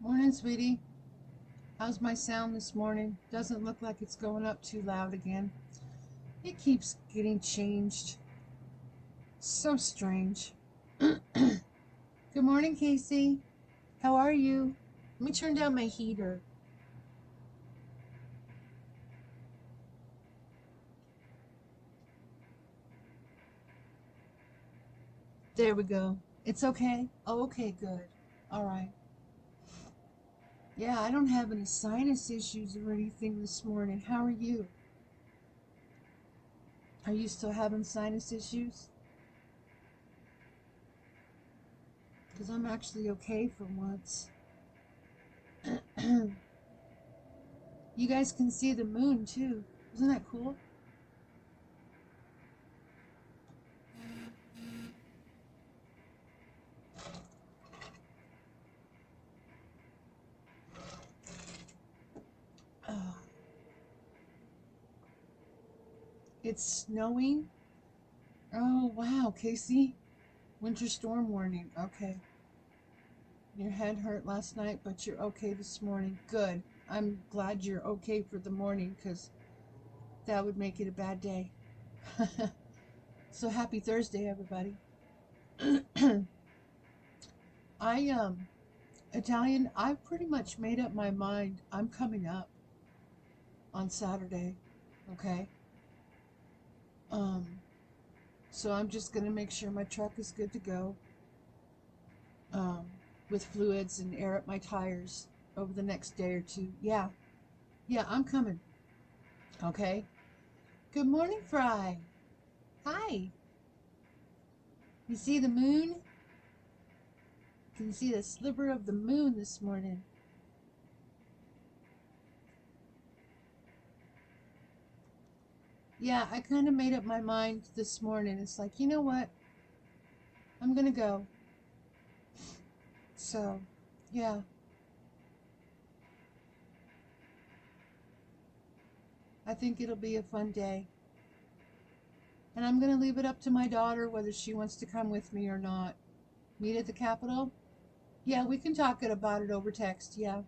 Morning, sweetie. How's my sound this morning? Doesn't look like it's going up too loud again. It keeps getting changed. So strange. Good morning, Casey. How are you? Let me turn down my heater. There we go. It's okay? Oh, okay, good. All right. Yeah, I don't have any sinus issues or anything this morning. How are you? Are you still having sinus issues? Because I'm actually okay for once. You guys can see the moon too. Isn't that cool? Oh, it's snowing. Oh, wow, Casey. Winter storm warning. Okay. Your head hurt last night, but you're okay this morning. Good. I'm glad you're okay for the morning because that would make it a bad day. So happy Thursday, everybody. I Italian, I've pretty much made up my mind. I'm coming up on Saturday. Okay. Um, so I'm just gonna make sure my truck is good to go. Um, with fluids and air up my tires over the next day or two. Yeah, yeah, I'm coming. Okay. Good morning, Fry. Hi. You see the moon? Can you see the sliver of the moon this morning? Yeah, I kind of made up my mind this morning. It's like, you know what? I'm gonna go. So, yeah, I think it'll be a fun day. And I'm gonna leave it up to my daughter whether she wants to come with me or not. Meet at the Capitol? Yeah, we can talk about it over text. Yeah.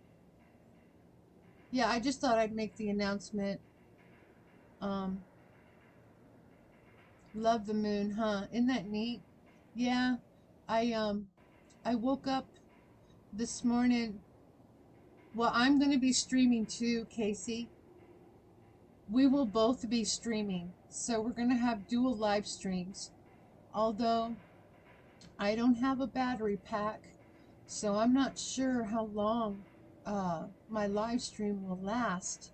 Yeah, I just thought I'd make the announcement. Um, love the moon, huh? Isn't that neat? Yeah, I I woke up this morning. Well, I'm going to be streaming too, Casey. We will both be streaming. So we're going to have dual live streams. Although I don't have a battery pack, so I'm not sure how long my live stream will last,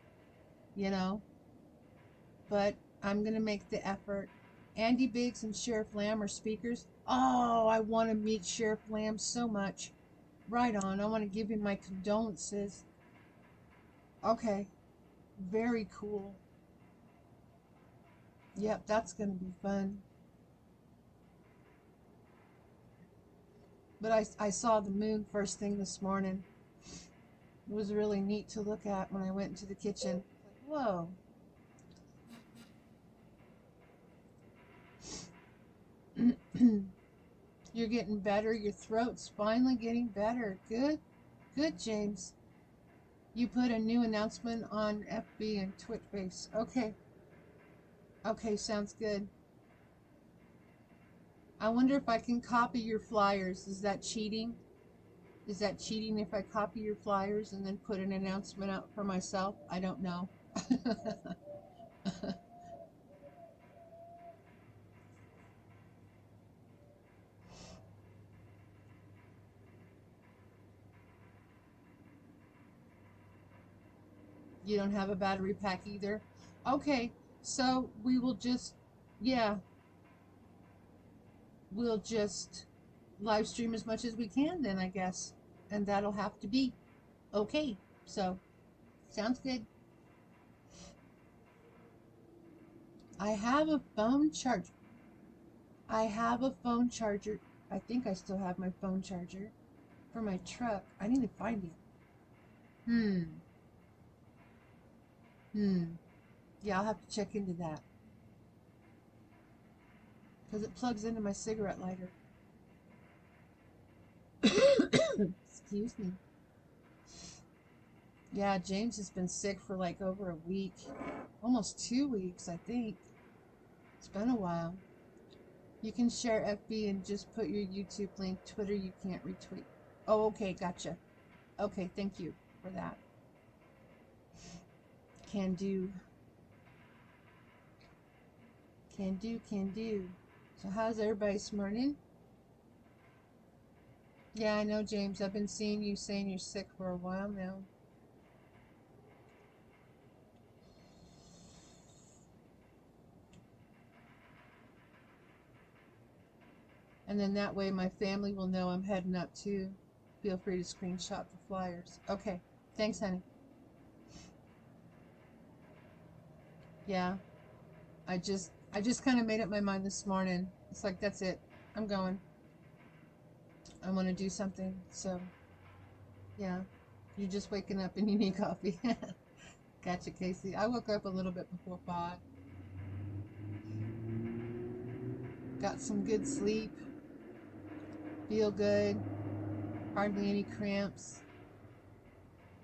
you know, but I'm going to make the effort. Andy Biggs and Sheriff Lamb are speakers. Oh, I want to meet Sheriff Lamb so much. Right on. I want to give him my condolences. Okay. Very cool. Yep, that's going to be fun. But I saw the moon first thing this morning. It was really neat to look at when I went into the kitchen. Like, whoa. You're getting better. Your throat's finally getting better. Good. Good, James. You put a new announcement on FB and Twitch. Okay. Okay, sounds good. I wonder if I can copy your flyers. Is that cheating? Is that cheating if I copy your flyers and then put an announcement out for myself? I don't know. You don't have a battery pack either? Okay, so we will just, yeah, we'll just live stream as much as we can then, I guess. And that'll have to be okay. So, sounds good. I have a phone charger. I have a phone charger. I think I still have my phone charger for my truck. I need to find it. Hmm. Hmm. Yeah, I'll have to check into that because it plugs into my cigarette lighter. Excuse me. Yeah, James has been sick for like over a week. Almost 2 weeks, I think. It's been a while. You can share FB and just put your YouTube link. Twitter, you can't retweet. Oh, okay, gotcha. Okay, thank you for that. Can do. Can do, can do. So how's everybody this morning? Yeah, I know, James. I've been seeing you saying you're sick for a while now. And then that way my family will know I'm heading up too. Feel free to screenshot the flyers. Okay. Thanks, honey. Yeah. I just kind of made up my mind this morning. It's like that's it. I'm going. I want to do something. So, yeah. You're just waking up and you need coffee. Gotcha, Casey. I woke up a little bit before 5. Got some good sleep. Feel good. Hardly any cramps.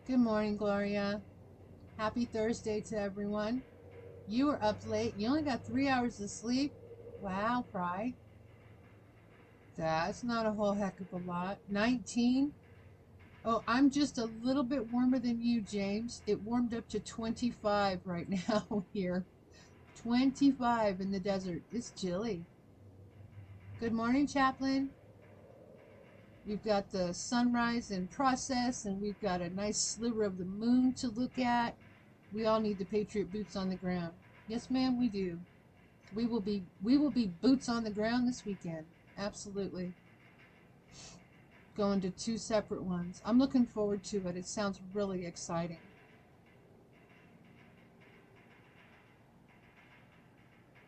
Good morning, Gloria. Happy Thursday to everyone. You were up late. You only got 3 hours of sleep? Wow, Fry. That's not a whole heck of a lot. 19? Oh, I'm just a little bit warmer than you, James. It warmed up to 25 right now here. 25 in the desert. It's chilly. Good morning, Chaplain. We've got the sunrise in process, and we've got a nice sliver of the moon to look at. We all need the Patriot boots on the ground. Yes, ma'am, we do. We will be boots on the ground this weekend. Absolutely. Going to 2 separate ones. I'm looking forward to it. It sounds really exciting.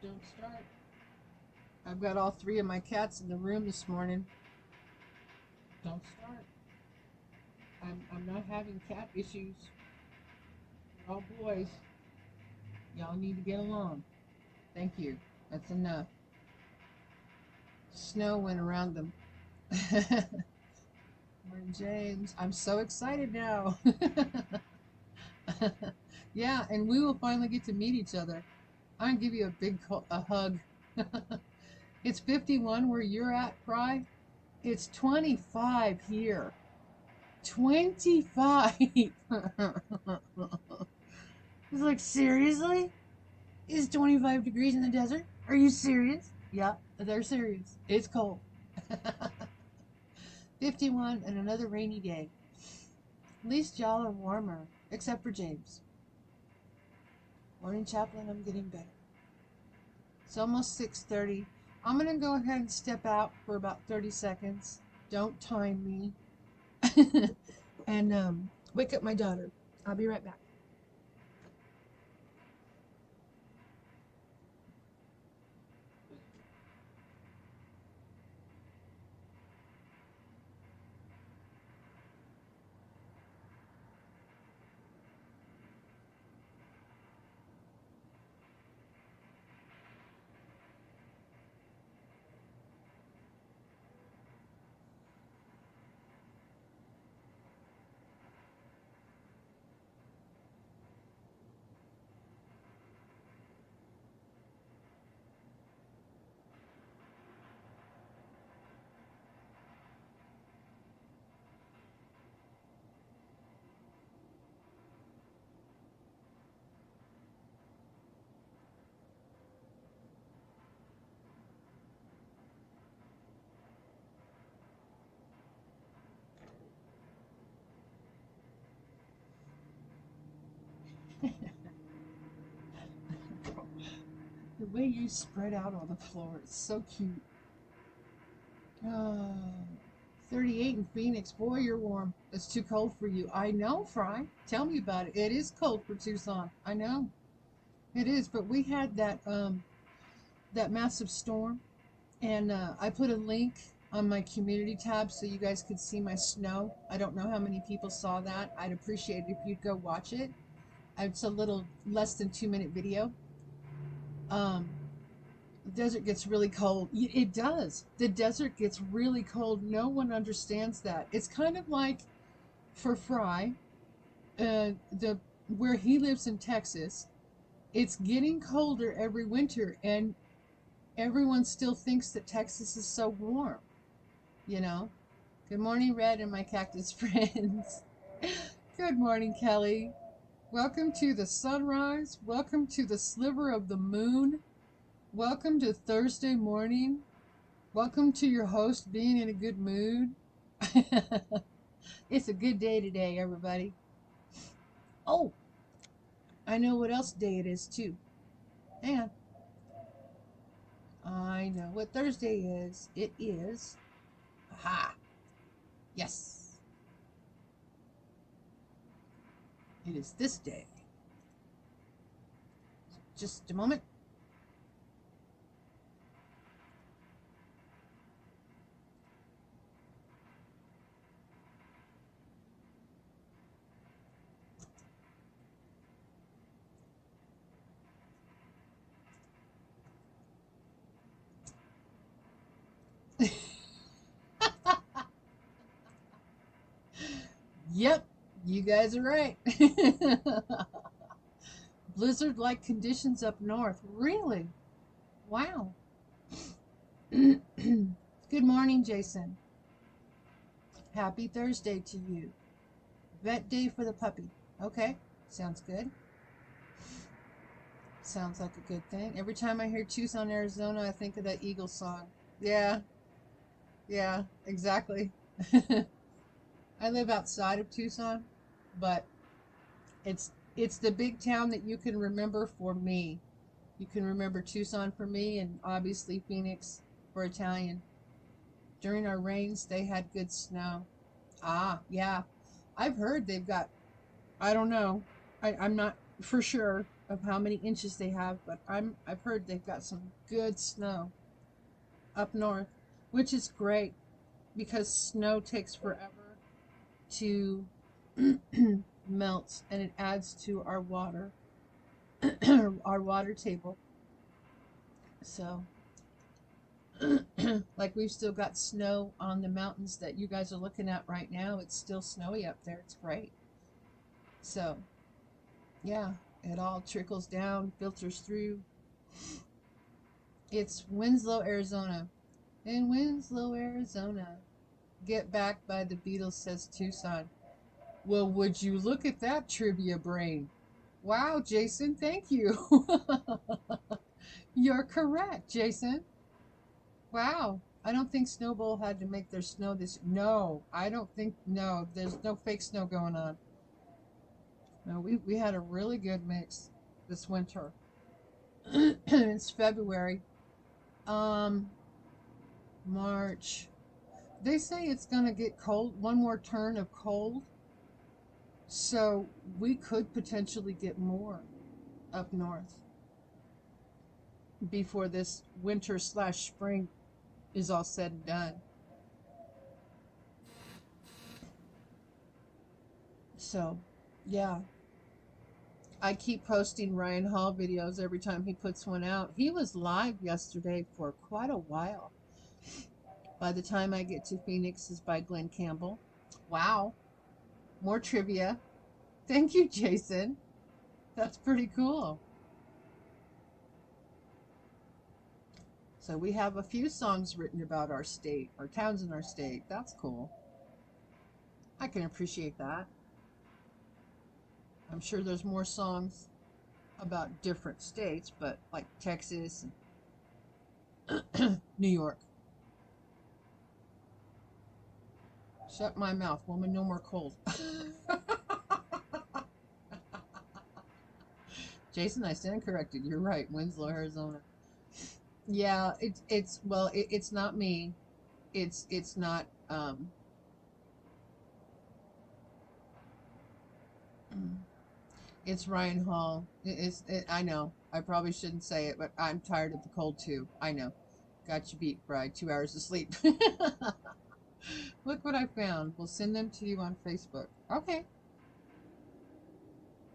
Don't start. I've got all 3 of my cats in the room this morning. Don't start. I'm not having cat issues. They're all boys. Y'all need to get along. Thank you. That's enough. Snow went around them. Morning, James. I'm so excited now. Yeah, and we will finally get to meet each other. I'm gonna give you a hug. It's 51 where you're at, Fry. It's 25 here. 25. It's like, seriously? It's 25 degrees in the desert? Are you serious? Yeah, they're serious. It's cold. 51 and another rainy day. At least y'all are warmer, except for James. Morning, Chaplain. I'm getting better. It's almost 6:30. I'm going to go ahead and step out for about 30 seconds. Don't time me. And wake up my daughter. I'll be right back. The way you spread out on the floor is so cute. Oh, 38 in Phoenix. Boy, you're warm. It's too cold for you. I know, Fry. Tell me about it. It is cold for Tucson. I know. It is, but we had that massive storm, and I put a link on my community tab so you guys could see my snow. I don't know how many people saw that. I'd appreciate it if you'd go watch it. It's a little less than 2-minute video. The desert gets really cold. It does. The desert gets really cold. No one understands that. It's kind of like for Fry. the where he lives in Texas, it's getting colder every winter, and everyone still thinks that Texas is so warm, you know. Good morning, Red and my cactus friends. Good morning, Kelly. Welcome to the sunrise. Welcome to the sliver of the moon. Welcome to Thursday morning. Welcome to your host being in a good mood. It's a good day today, everybody. Oh, I know what else day it is, too. And I know what Thursday is. It is. Aha. Yes. It is this day. Just a moment. Yep, you guys are right. Blizzard-like conditions up north. Really? Wow. Good morning, Jason. Happy Thursday to you. Vet day for the puppy. Okay, sounds good. Sounds like a good thing. Every time I hear Tucson, Arizona, I think of that Eagles song. Yeah, yeah, exactly. I live outside of Tucson, but it's the big town that you can remember for me. You can remember Tucson for me, and obviously Phoenix for Italian. During our rains, they had good snow. Ah, yeah. I've heard they've got, I don't know. I'm not for sure of how many inches they have, but I've heard they've got some good snow up north, which is great because snow takes forever to melt, and it adds to our water our water table. So like we've still got snow on the mountains that you guys are looking at right now. It's still snowy up there. It's great. So yeah, it all trickles down, filters through. It's Winslow, Arizona. In Winslow, Arizona. Get Back by the Beatles, says Tucson. Well, would you look at that trivia brain? Wow, Jason, thank you. You're correct, Jason. Wow. I don't think Snowball had to make their snow this. No, I don't think. No, there's no fake snow going on. No, we had a really good mix this winter. It's February. Um, March. They say it's gonna get cold. One more turn of cold. So we could potentially get more up north before this winter slash spring is all said and done. So, yeah, I keep posting Ryan Hall videos every time he puts one out. He was live yesterday for quite a while. By the time I get to Phoenix is by Glenn Campbell. Wow, more trivia. Thank you, Jason. That's pretty cool. So we have a few songs written about our state, or towns in our state. That's cool. I can appreciate that. I'm sure there's more songs about different states, but like Texas and New York. Shut my mouth, woman, no more cold. Jason, I stand corrected. You're right. Winslow, Arizona. Yeah, it's well, it's not me. It's not it's Ryan Hall. I know. I probably shouldn't say it, but I'm tired of the cold too. I know. Got you beat, bride. 2 hours of sleep. Look what I found. We'll send them to you on Facebook. Okay.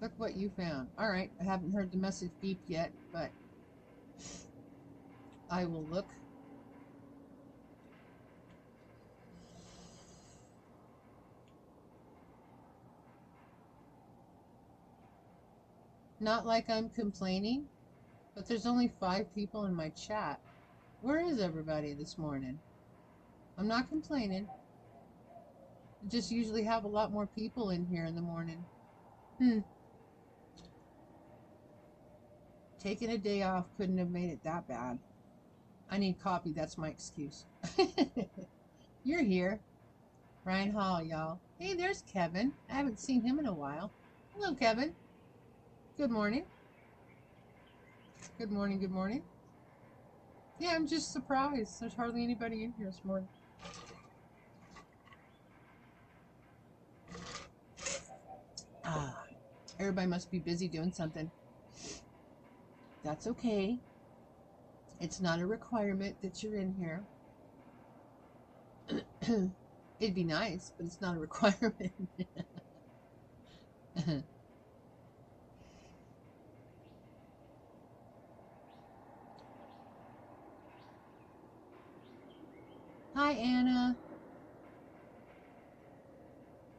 Look what you found. All right. I haven't heard the message beep yet, but I will look. Not like I'm complaining, but there's only 5 people in my chat. Where is everybody this morning? I'm not complaining. I just usually have a lot more people in here in the morning. Taking a day off couldn't have made it that bad. I need coffee, that's my excuse. You're here. Ryan Hall, y'all. Hey, there's Kevin. I haven't seen him in a while. Hello, Kevin. Good morning. Good morning, good morning. Yeah, I'm just surprised. There's hardly anybody in here this morning. Everybody must be busy doing something. That's okay. It's not a requirement that you're in here. It'd be nice, but it's not a requirement. Hi, Anna.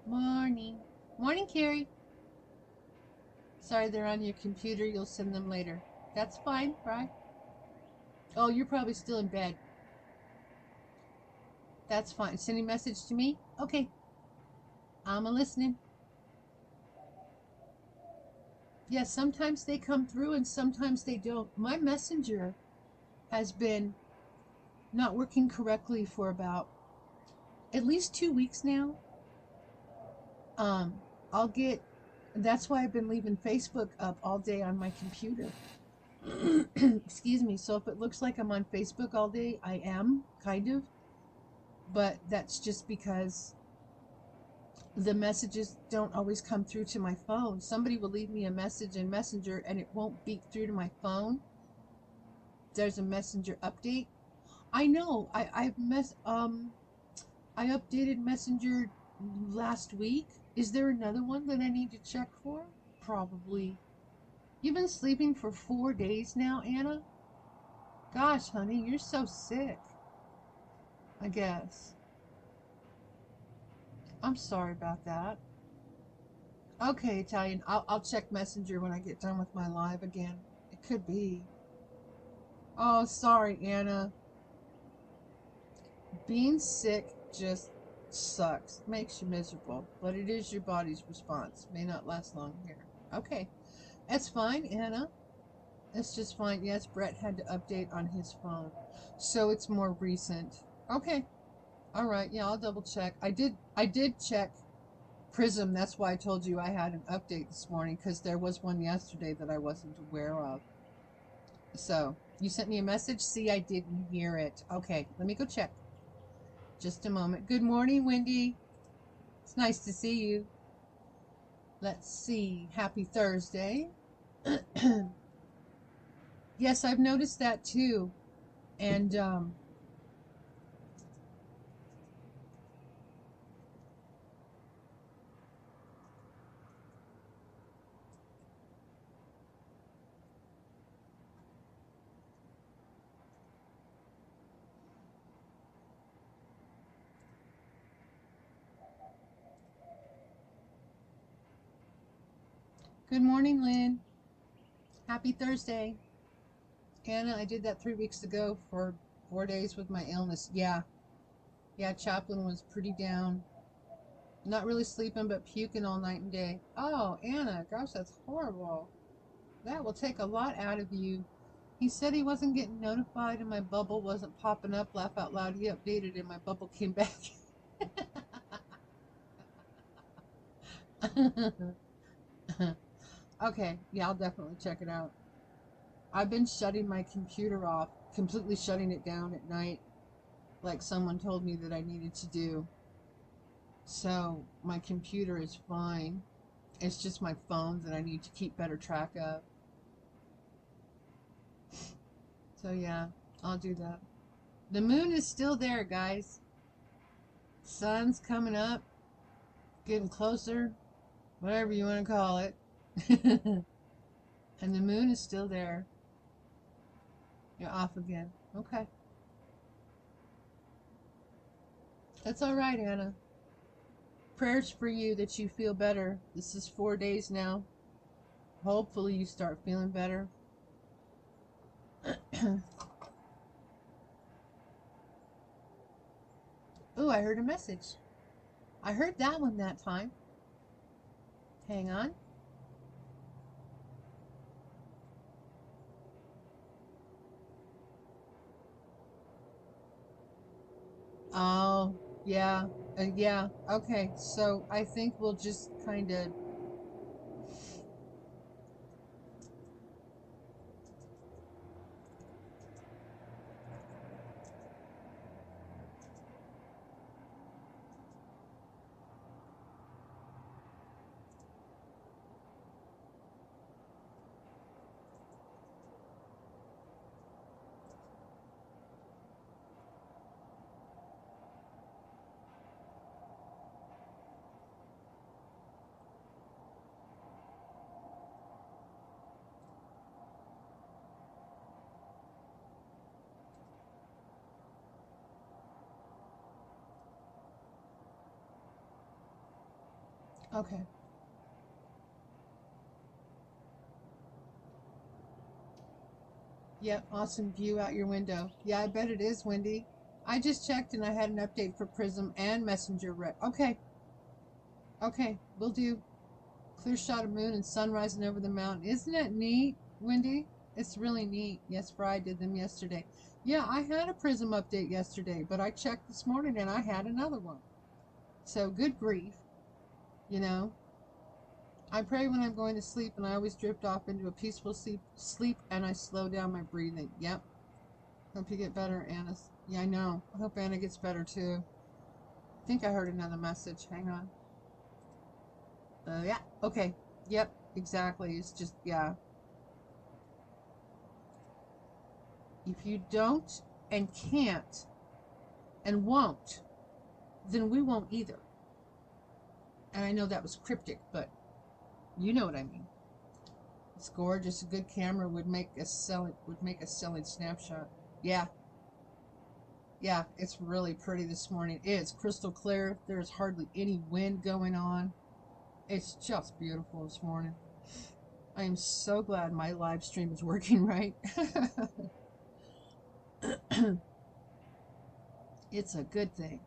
Morning. Morning, Carrie. Sorry, they're on your computer. You'll send them later. That's fine, right? Oh, you're probably still in bed. That's fine. Sending a message to me? Okay. I'm listening. Yeah, sometimes they come through and sometimes they don't. My messenger has been not working correctly for about at least 2 weeks now. That's why I've been leaving Facebook up all day on my computer. Excuse me. So if it looks like I'm on Facebook all day, I am, kind of. But that's just because the messages don't always come through to my phone. Somebody will leave me a message in Messenger and it won't beep through to my phone. There's a Messenger update. I know. I updated Messenger last week. Is there another one that I need to check for? Probably. You've been sleeping for 4 days now, Anna? Gosh, honey, you're so sick. I guess. I'm sorry about that. Okay, Italian. I'll check Messenger when I get done with my live again. It could be. Oh, sorry, Anna. Being sick just sucks. Makes you miserable. But it is your body's response. May not last long here. Okay. That's fine, Anna. That's just fine. Yes, Brett had to update on his phone. So it's more recent. Okay. All right. Yeah, I'll double check. I did check Prism. That's why I told you I had an update this morning, because there was one yesterday that I wasn't aware of. So you sent me a message. See, I didn't hear it. Okay, let me go check. Just a moment. Good morning, Wendy. It's nice to see you. Let's see. Happy Thursday. Yes, I've noticed that too. And good morning, Lynn. Happy Thursday. Anna, I did that 3 weeks ago for 4 days with my illness. Yeah, Chaplain was pretty down. Not really sleeping, but puking all night and day. Oh, Anna, gosh, that's horrible. That will take a lot out of you. He said he wasn't getting notified and my bubble wasn't popping up. Laugh out loud. He updated and my bubble came back. Okay, yeah, I'll definitely check it out. I've been shutting my computer off, completely shutting it down at night, like someone told me that I needed to do. So my computer is fine. It's just my phone that I need to keep better track of. So yeah, I'll do that. The moon is still there, guys. Sun's coming up, getting closer, whatever you want to call it. And the moon is still there. You're off again. Okay. That's all right, Anna. Prayers for you that you feel better. This is 4 days now. Hopefully you start feeling better. Ooh, I heard a message. I heard that one that time. Hang on. Oh, yeah. Yeah. Okay. So I think we'll just kind of. Okay. Yep. Awesome view out your window. Yeah, I bet it is, Wendy. I just checked and I had an update for Prism and Messenger Red. Okay. Okay. We'll do. Clear shot of moon and sun rising over the mountain. Isn't it neat, Wendy? It's really neat. Yes, Fry did them yesterday. Yeah, I had a Prism update yesterday, but I checked this morning and I had another one. So good grief, you know. I pray when I'm going to sleep and I always drift off into a peaceful sleep and I slow down my breathing. Yep. Hope you get better, Anna. Yeah, I know. I hope Anna gets better too. I think I heard another message. Hang on. Yeah. Okay. Yep. Exactly. It's just, yeah. If you don't and can't and won't, then we won't either. And I know that was cryptic, but you know what I mean. It's gorgeous. A good camera would make a selling snapshot. Yeah. Yeah, it's really pretty this morning. It's crystal clear. There's hardly any wind going on. It's just beautiful this morning. I am so glad my live stream is working right. It's a good thing.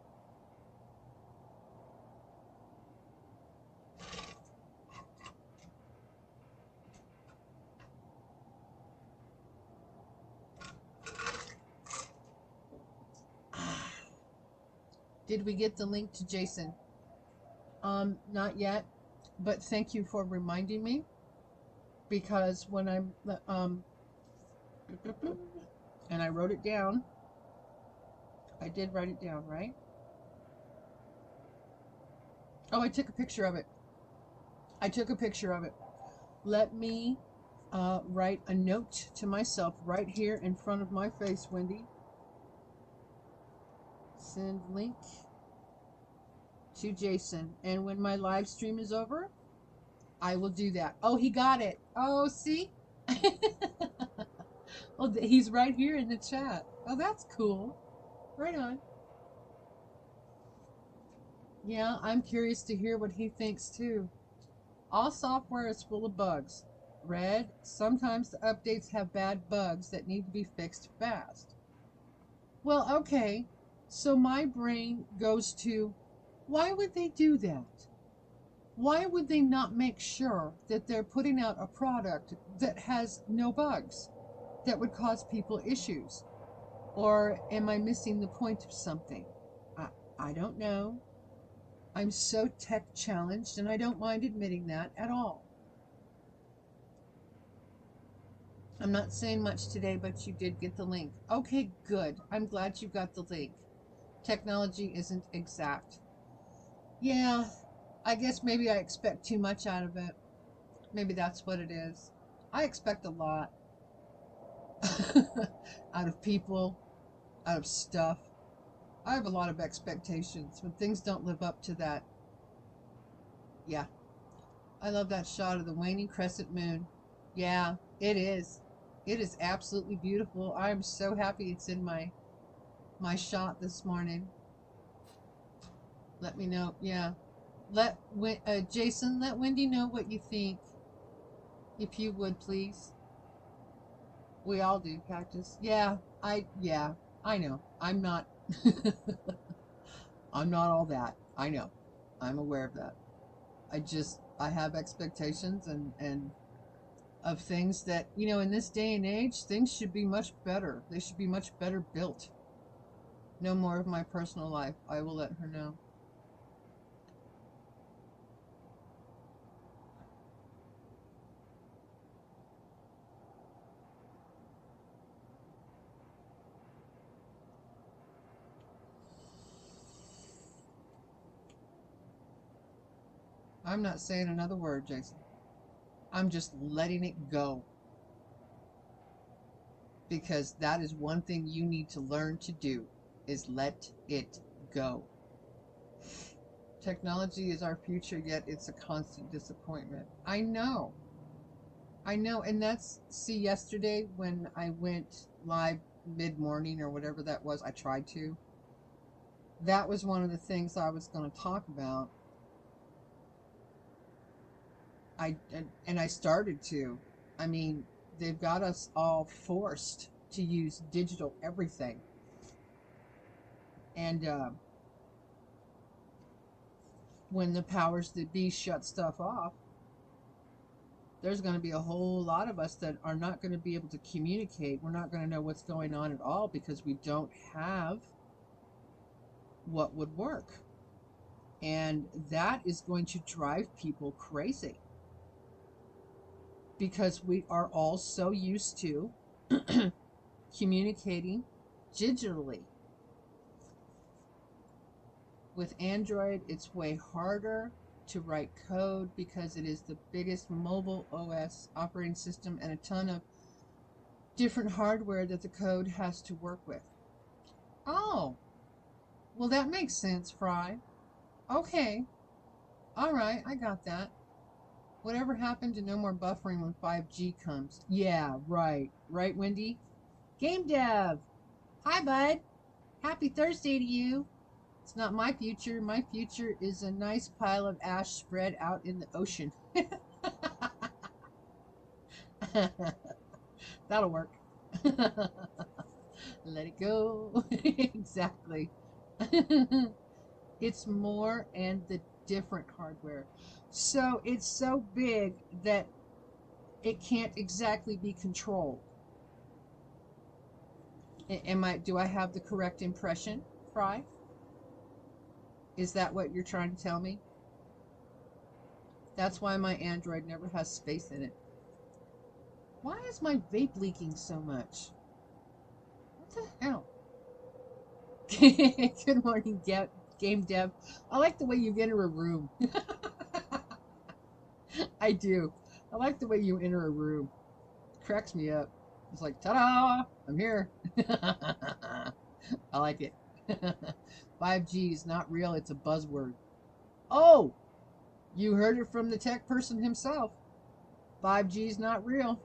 Did we get the link to Jason? Not yet, but thank you for reminding me, because when I'm and I wrote it down. I did write it down, right? Oh, I took a picture of it. I took a picture of it. Let me write a note to myself right here in front of my face, Wendy. Send link to Jason. And when my live stream is over, I will do that. Oh, he got it. Oh, see? Oh, he's right here in the chat. Oh, that's cool. Right on. Yeah, I'm curious to hear what he thinks too. All software is full of bugs. Red, sometimes the updates have bad bugs that need to be fixed fast. Well, okay. So my brain goes to, why would they do that? Why would they not make sure that they're putting out a product that has no bugs that would cause people issues? Or am I missing the point of something? I don't know. I'm so tech challenged and I don't mind admitting that at all. I'm not saying much today, but you did get the link. Okay, good. I'm glad you got the link. Technology isn't exact. Yeah, I guess maybe I expect too much out of it. Maybe that's what it is. I expect a lot out of people, out of stuff. I have a lot of expectations. When things don't live up to that, yeah. I love that shot of the waning crescent moon. Yeah, it is. It is absolutely beautiful. I'm so happy it's in my shot this morning. Let me know. Yeah. Jason, let Wendy know what you think. If you would, please. We all do, Cactus. Yeah, I know. I'm not I'm not all that. I know. I'm aware of that. I have expectations and of things that, in this day and age, things should be much better. They should be much better built. No more of my personal life. I will let her know. I'm not saying another word, Jason. I'm just letting it go. Because that is one thing you need to learn to do, is let it go. Technology is our future, yet it's a constant disappointment. I know, and see, yesterday when I went live mid-morning or whatever that was, I tried to. That was one of the things I was going to talk about. And I started to. I mean, they've got us all forced to use digital everything. And when the powers that be shut stuff off, there's going to be a whole lot of us that are not going to be able to communicate. We're not going to know what's going on at all because we don't have what would work. And that is going to drive people crazy because we are all so used to communicating digitally. With Android, it's way harder to write code because it is the biggest mobile OS operating system and a ton of different hardware that the code has to work with. Oh, well, that makes sense, Fry. Okay. All right, I got that. Whatever happened to no more buffering when 5G comes? Yeah, right. Right, Wendy? Game Dev! Hi, bud. Happy Thursday to you. It's not my future. My future is a nice pile of ash spread out in the ocean. That'll work. Let it go. Exactly. It's more and the different hardware. So it's so big that it can't exactly be controlled. Do I have the correct impression, Fry? Is that what you're trying to tell me? That's why my Android never has space in it. Why is my vape leaking so much? What the hell? Good morning, Game Dev. I like the way you enter a room. I do. I like the way you enter a room. It cracks me up. It's like, ta-da! I'm here. I like it. 5G is not real. It's a buzzword. Oh! You heard it from the tech person himself. 5G is not real.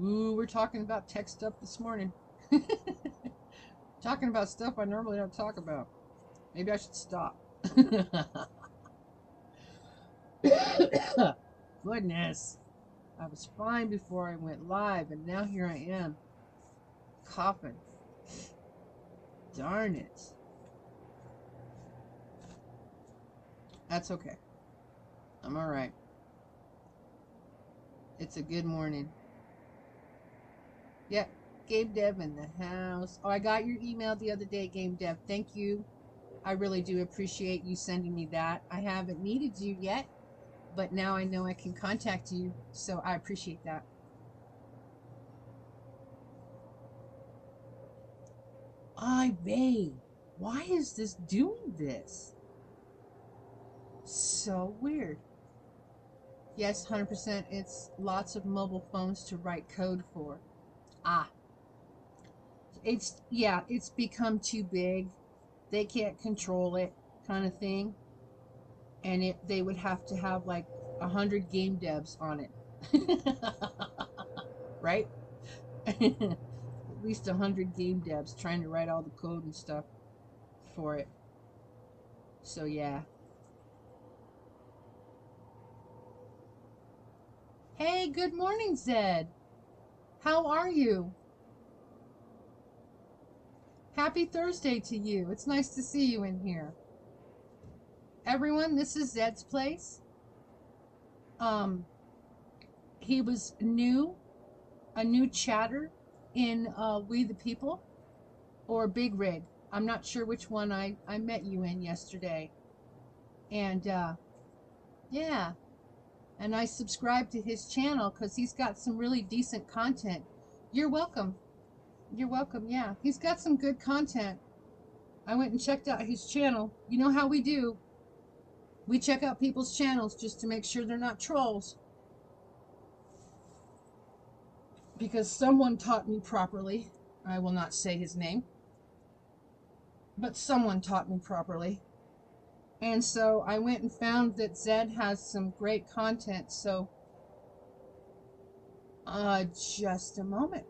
Ooh, we're talking about tech stuff this morning. Talking about stuff I normally don't talk about. Maybe I should stop. Goodness. I was fine before I went live, and now here I am. Coughing. Darn it. That's okay. I'm alright. It's a good morning. Yep. Game Dev in the house. Oh, I got your email the other day, Game Dev. Thank you. I really do appreciate you sending me that. I haven't needed you yet, but now I know I can contact you, so I appreciate that. Babe, why is this doing this? So weird. Yes, 100%. It's lots of mobile phones to write code for. Ah. It's become too big. They can't control it, kind of thing. And they would have to have like 100 game devs on it. Right? At least 100 game devs trying to write all the code and stuff for it. So yeah. Hey, good morning, Zed. How are you? Happy Thursday to you. It's nice to see you in here. Everyone, this is Zed's place. Um, he was a new chatter in We the People or Big Rig. I'm not sure which one I met you in yesterday. And yeah, and I subscribed to his channel because he's got some really decent content. You're welcome. You're welcome. Yeah, he's got some good content. I went and checked out his channel. You know how we do. We check out people's channels just to make sure they're not trolls. Because someone taught me properly. I will not say his name. But someone taught me properly. And so I went and found that Zed has some great content. So, just a moment.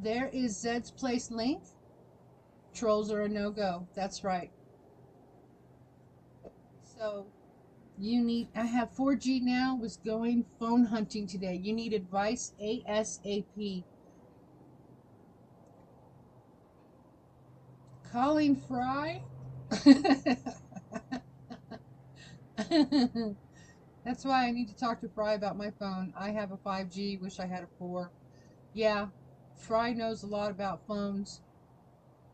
There is Zed's Place link. Trolls are a no-go. That's right. So I have 4G now, was going phone hunting today. You need advice ASAP. Calling Fry? That's why I need to talk to Fry about my phone. I have a 5G, wish I had a 4. Yeah, Fry knows a lot about phones.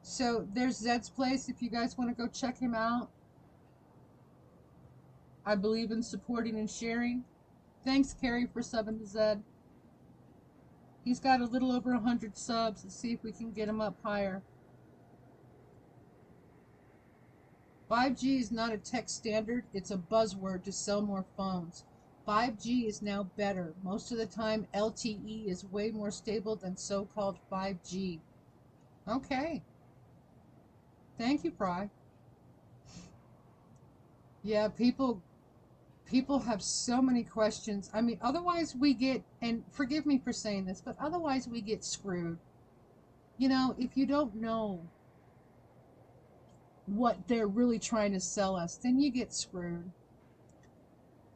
So there's Zed's Place if you guys want to go check him out. I believe in supporting and sharing. Thanks, Carrie, for subbing to Zed. He's got a little over 100 subs. Let's see if we can get him up higher. 5G is not a tech standard. It's a buzzword to sell more phones. 5G is now better. Most of the time, LTE is way more stable than so-called 5G. Okay. Thank you, Fry. Yeah, people have so many questions. I mean, otherwise we get, and forgive me for saying this, but otherwise we get screwed. You know, if you don't know what they're really trying to sell us, then you get screwed.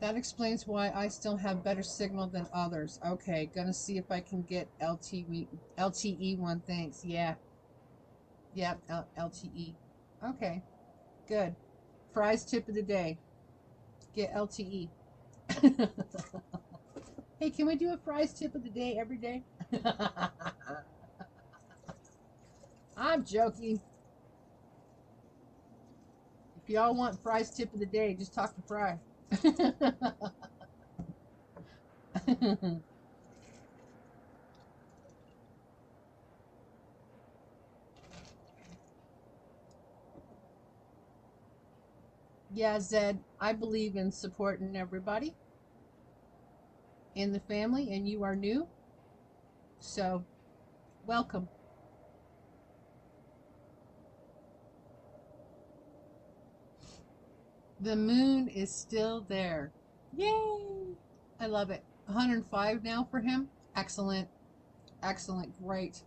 That explains why I still have better signal than others. Okay, gonna see if I can get LTE one. Thanks. Yeah. Yep, LTE. Okay, good. Fry's tip of the day. Get LTE. Hey, can we do a Fry's tip of the day every day? I'm joking. If y'all want Fry's tip of the day, just talk to Fry. Yeah, Zed, I believe in supporting everybody in the family, and you are new, so welcome. The moon is still there. Yay! I love it. 105 now for him. Excellent. Excellent. Great.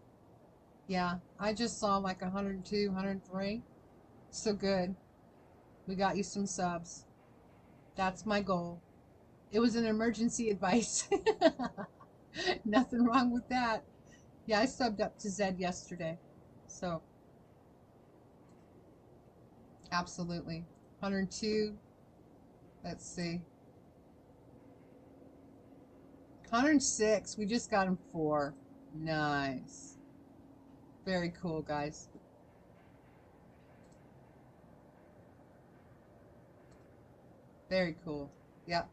Yeah, I just saw like 102, 103. So good. We got you some subs. That's my goal. It was an emergency advice. Nothing wrong with that. Yeah, I subbed up to Zed yesterday. So, absolutely. 102. Let's see. 106. We just got him 4. Nice. Very cool, guys. Very cool. Yep.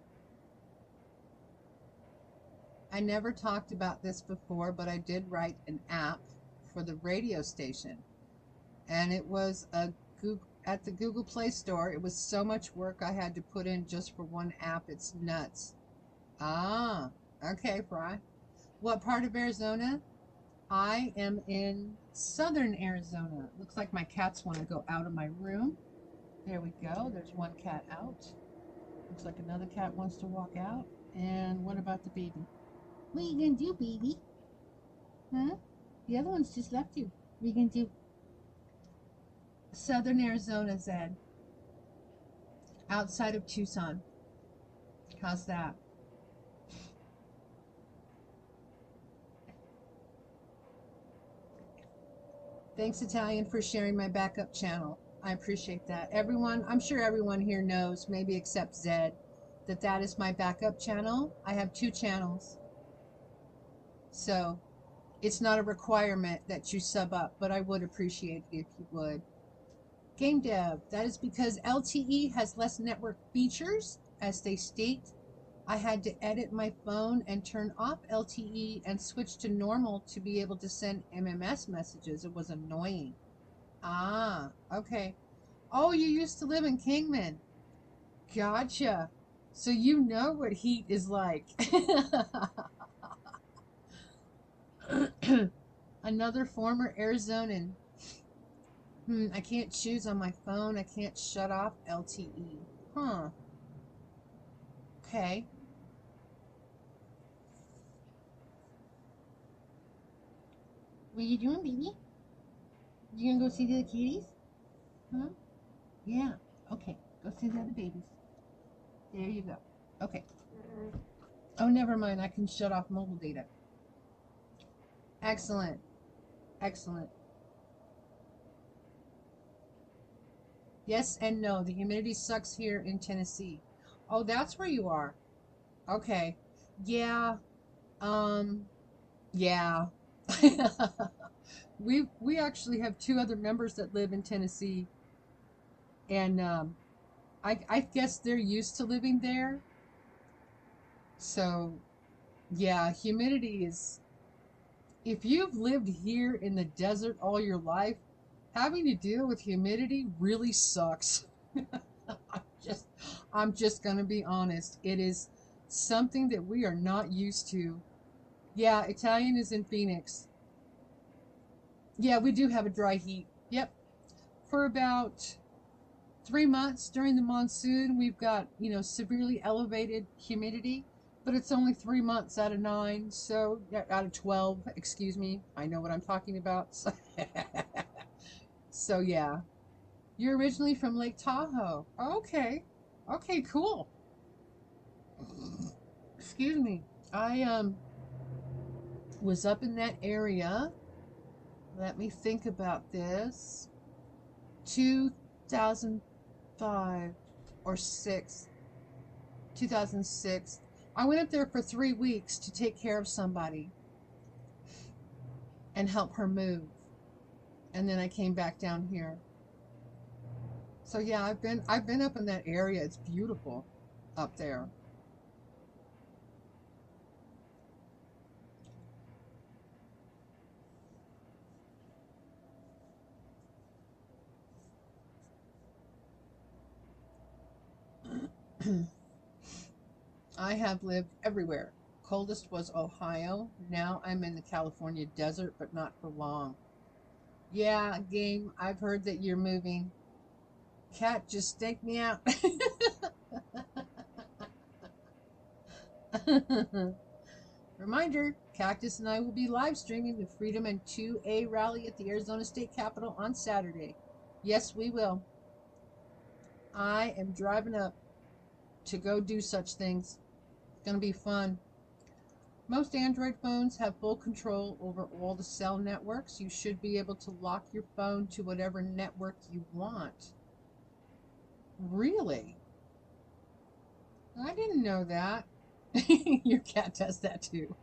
I never talked about this before, but I did write an app for the radio station. And it was at the Google Play Store. It was so much work I had to put in just for one app. It's nuts. Ah, okay, Fry. What part of Arizona? I am in southern Arizona. Looks like my cats want to go out of my room. There we go. There's one cat out. Looks like another cat wants to walk out. And what about the baby? What are you gonna do, baby? Huh? The other one's just left you. What are you gonna do? Southern Arizona, Zed. Outside of Tucson. How's that? Thanks, Italian, for sharing my backup channel. I appreciate that. Everyone, I'm sure everyone here knows, maybe except Zed, that that is my backup channel. I have 2 channels. So it's not a requirement that you sub up, but I would appreciate it if you would. Game dev, that is because LTE has less network features, as they state. I had to edit my phone and turn off LTE and switch to normal to be able to send MMS messages. It was annoying. Ah, okay. Oh, you used to live in Kingman. Gotcha. So you know what heat is like. Another former Arizonan. I can't choose on my phone. I can't shut off LTE. Huh. Okay. What are you doing, baby? You gonna go see the other kitties? Huh? Yeah. Okay. Go see the other babies. There you go. Okay. Oh, never mind. I can shut off mobile data. Excellent. Excellent. Yes and no. The humidity sucks here in Tennessee. Oh, that's where you are. Okay. Yeah. Um, yeah. We actually have 2 other members that live in Tennessee, and I guess they're used to living there. So, yeah, humidity is, if you've lived here in the desert all your life, having to deal with humidity really sucks. I'm just I'm just gonna be honest. It is something that we are not used to. Yeah, Italian is in Phoenix. Yeah, we do have a dry heat. Yep. For about 3 months during the monsoon, we've got, severely elevated humidity, but it's only 3 months out of 9, so out of 12, excuse me. I know what I'm talking about. So yeah. You're originally from Lake Tahoe. Okay. Okay, cool. Excuse me. I was up in that area. Let me think about this. 2005 or 6. 2006. I went up there for 3 weeks to take care of somebody and help her move. And then I came back down here. So yeah, I've been up in that area. It's beautiful up there. I have lived everywhere. Coldest was Ohio. Now I'm in the California desert, but not for long. Yeah, game. I've heard that you're moving. Cat just staked me out. Reminder, Cactus and I will be live streaming the Freedom and 2A rally at the Arizona State Capitol on Saturday. Yes, we will. I am driving up to go do such things. It's going to be fun. Most Android phones have full control over all the cell networks. You should be able to lock your phone to whatever network you want. Really? I didn't know that. Your cat does that too.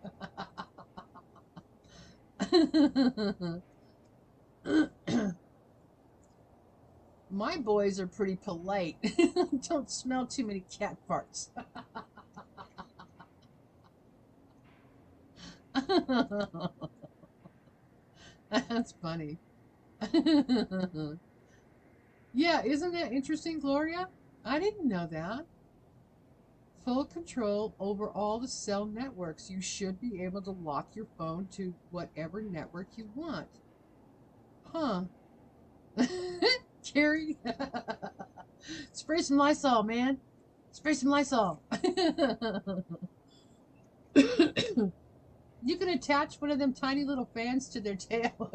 My boys are pretty polite. Don't smell too many cat farts. That's funny. Yeah, isn't that interesting, Gloria? I didn't know that. full control over all the cell networks. You should be able to lock your phone to whatever network you want. Huh. Carrie? Spray some Lysol, man. Spray some Lysol. You can attach one of them tiny little fans to their tail.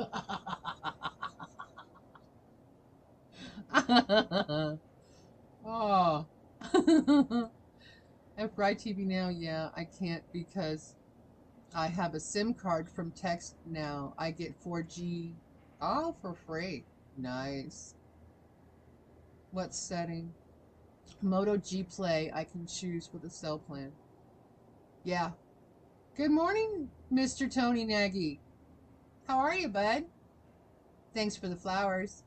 Oh. And for ITV Now, yeah, I can't because I have a SIM card from Text Now. I get 4G all for free. Nice. What setting? Moto G Play I can choose with a cell plan. Yeah. Good morning, Mr. Tony Nagy. How are you, bud? Thanks for the flowers.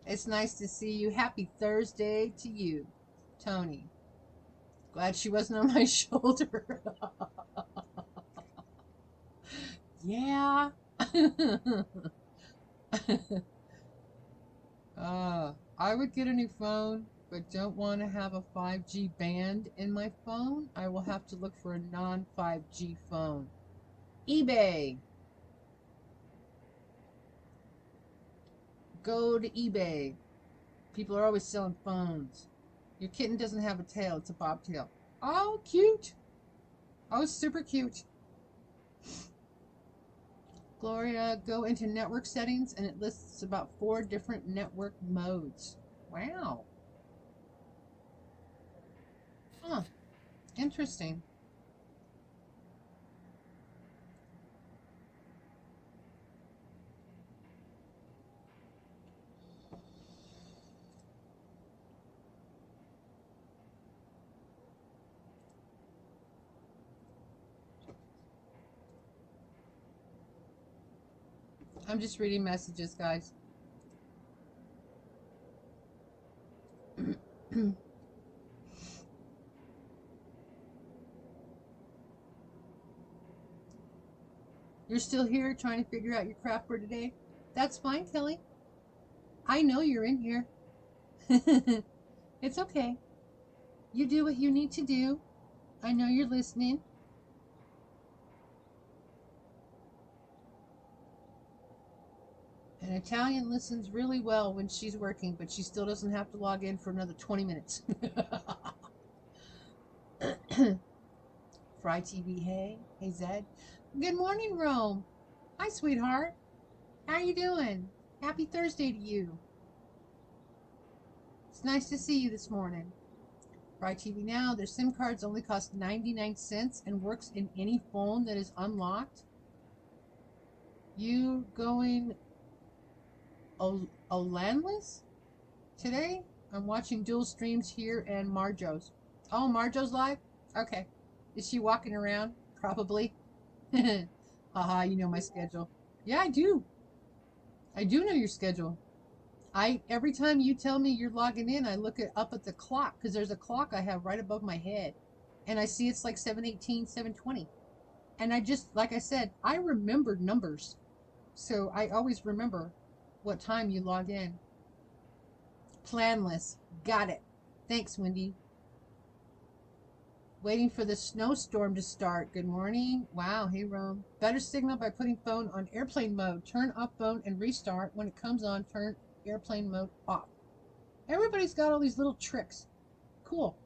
It's nice to see you. Happy Thursday to you, Tony. Glad she wasn't on my shoulder. Yeah. I would get a new phone, but don't want to have a 5G band in my phone. I will have to look for a non-5G phone. eBay. Go to eBay. People are always selling phones. Your kitten doesn't have a tail. It's a bobtail. Oh, cute. Oh, super cute. Gloria, go into network settings, and it lists about 4 different network modes. Wow. Huh. Interesting. I'm just reading messages, guys. You're still here trying to figure out your crap for today? That's fine, Kelly. I know you're in here. It's okay. You do what you need to do. I know you're listening. And Italian listens really well when she's working, but she still doesn't have to log in for another 20 minutes. Fry TV, hey. Hey, Zed. Good morning, Rome. Hi, sweetheart. How you doing? Happy Thursday to you. It's nice to see you this morning. Fry TV Now, their SIM cards only cost 99 cents and works in any phone that is unlocked. You going landless today? I'm watching dual streams here and Marjo's. Oh, Marjo's live? Okay. Is she walking around? Probably. Haha, you know my schedule. Yeah, I do. I do know your schedule. Every time you tell me you're logging in, I look up at the clock because there's a clock I have right above my head, and I see it's like 7:18, 7:20, and I just, like I said, I remembered numbers, so I always remember what time you log in. Planless, got it. Thanks, Wendy. Waiting for the snowstorm to start. Good morning. Wow, hey Rome. Better signal by putting phone on airplane mode. Turn off phone and restart. When it comes on, turn airplane mode off. Everybody's got all these little tricks. Cool.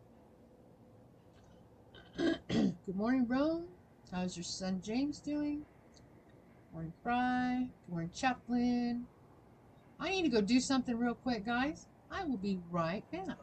Good morning, Rome. How's your son James doing? Good morning, Fry. Good morning, Chaplain. I need to go do something real quick, guys. I will be right back.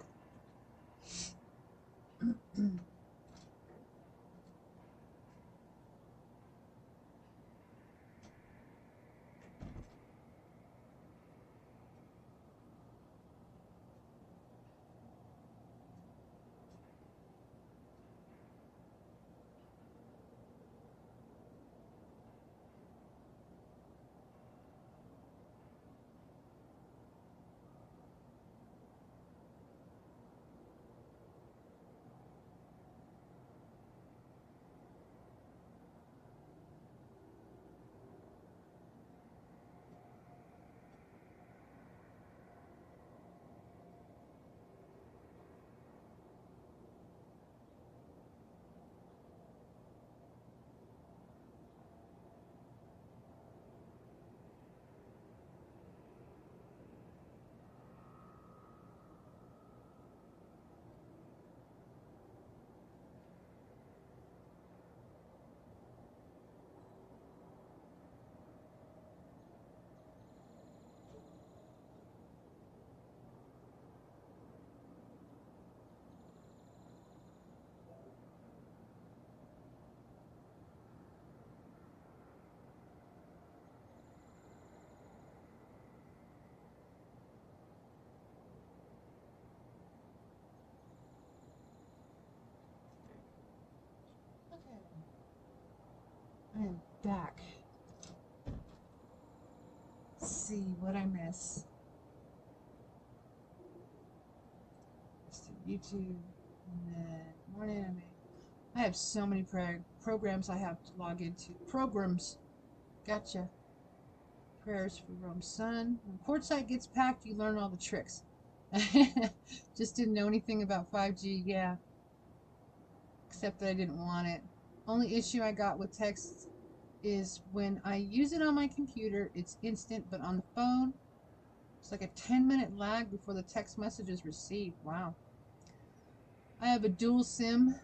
I am back. Let's see what I miss. Let's do YouTube, and then more anime. I have so many programs I have to log into. Programs. Gotcha. Prayers for Rome's son. When Quartzite gets packed, you learn all the tricks. Just didn't know anything about 5G, yeah. Except that I didn't want it. Only issue I got with text is when I use it on my computer, it's instant, but on the phone, it's like a 10-minute lag before the text message is received. Wow. I have a dual SIM,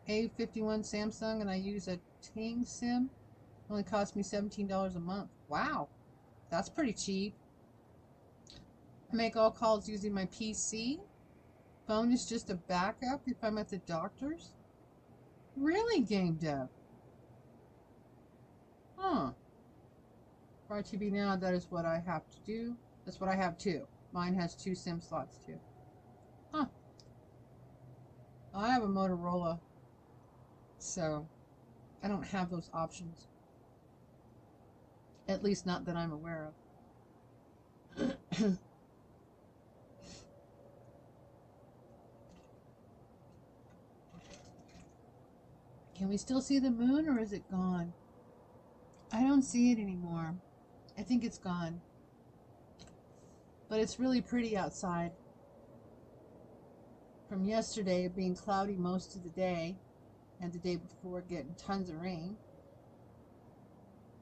A51 Samsung, and I use a Ting SIM. It only cost me $17 a month. Wow. That's pretty cheap. I make all calls using my PC. Phone is just a backup if I'm at the doctor's. Really, game dev? Huh. For RTV now, that is what I have to do. That's what I have too. Mine has 2 SIM slots too. Huh. I have a Motorola, so I don't have those options. At least not that I'm aware of. Can we still see the moon, or is it gone? I don't see it anymore. I think it's gone. But it's really pretty outside. From yesterday being cloudy most of the day, and the day before getting tons of rain,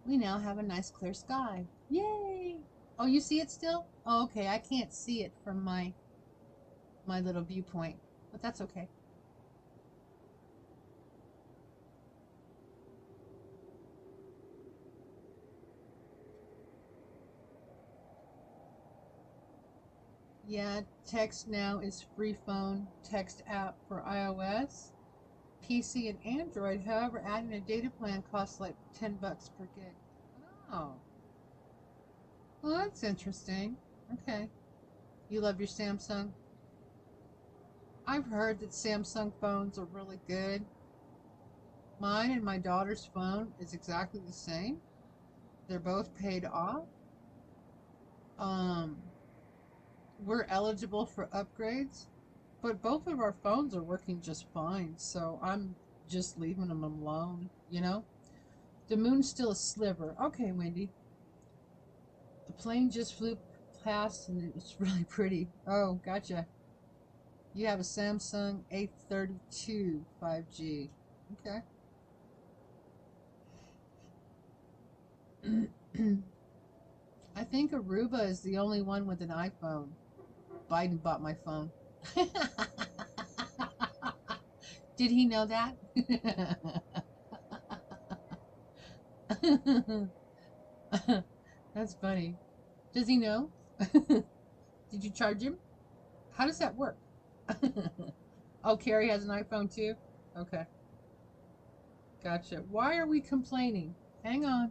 we now have a nice clear sky. Yay! Oh, you see it still? Oh, okay. I can't see it from my little viewpoint, but that's okay. Yeah, text now is free phone text app for iOS, PC, and Android. However, adding a data plan costs like $10 per gig. Oh. Well, that's interesting. Okay. You love your Samsung? I've heard that Samsung phones are really good. Mine and my daughter's phone is exactly the same. They're both paid off. We're eligible for upgrades, but both of our phones are working just fine, so I'm just leaving them alone, you know? The moon's still a sliver. Okay, Wendy. The plane just flew past and it's really pretty. Oh, gotcha. You have a Samsung A32 5G. Okay. I think Aruba is the only one with an iPhone. Biden bought my phone. Did he know that? That's funny. Does he know? Did you charge him? How does that work? Oh, Carrie has an iPhone too? Okay. Gotcha. Why are we complaining? Hang on.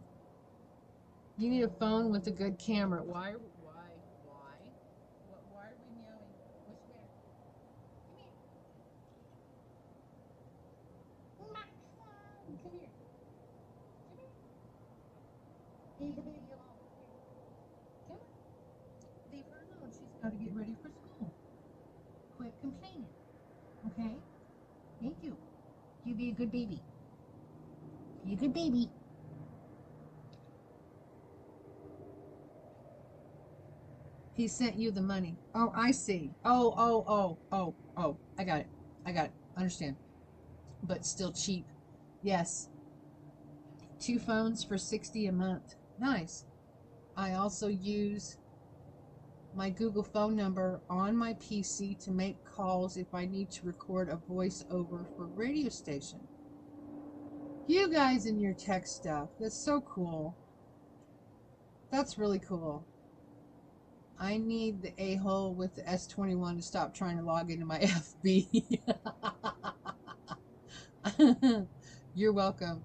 You need a phone with a good camera. Why? Why are we meowing? What's the matter? Come here. Come here. Come here. Come here. Come on. Leave her alone. She's got to get ready for school. Quit complaining. Okay? Thank you. You be a good baby. Be a good baby. He sent you the money. Oh, I see. Oh. I got it. Understand. But still cheap. Yes. 2 phones for $60 a month. Nice. I also use my Google phone number on my PC to make calls if I need to record a voiceover for radio station. You guys and your tech stuff. That's so cool. That's really cool. I need the a-hole with the S21 to stop trying to log into my FB. You're welcome.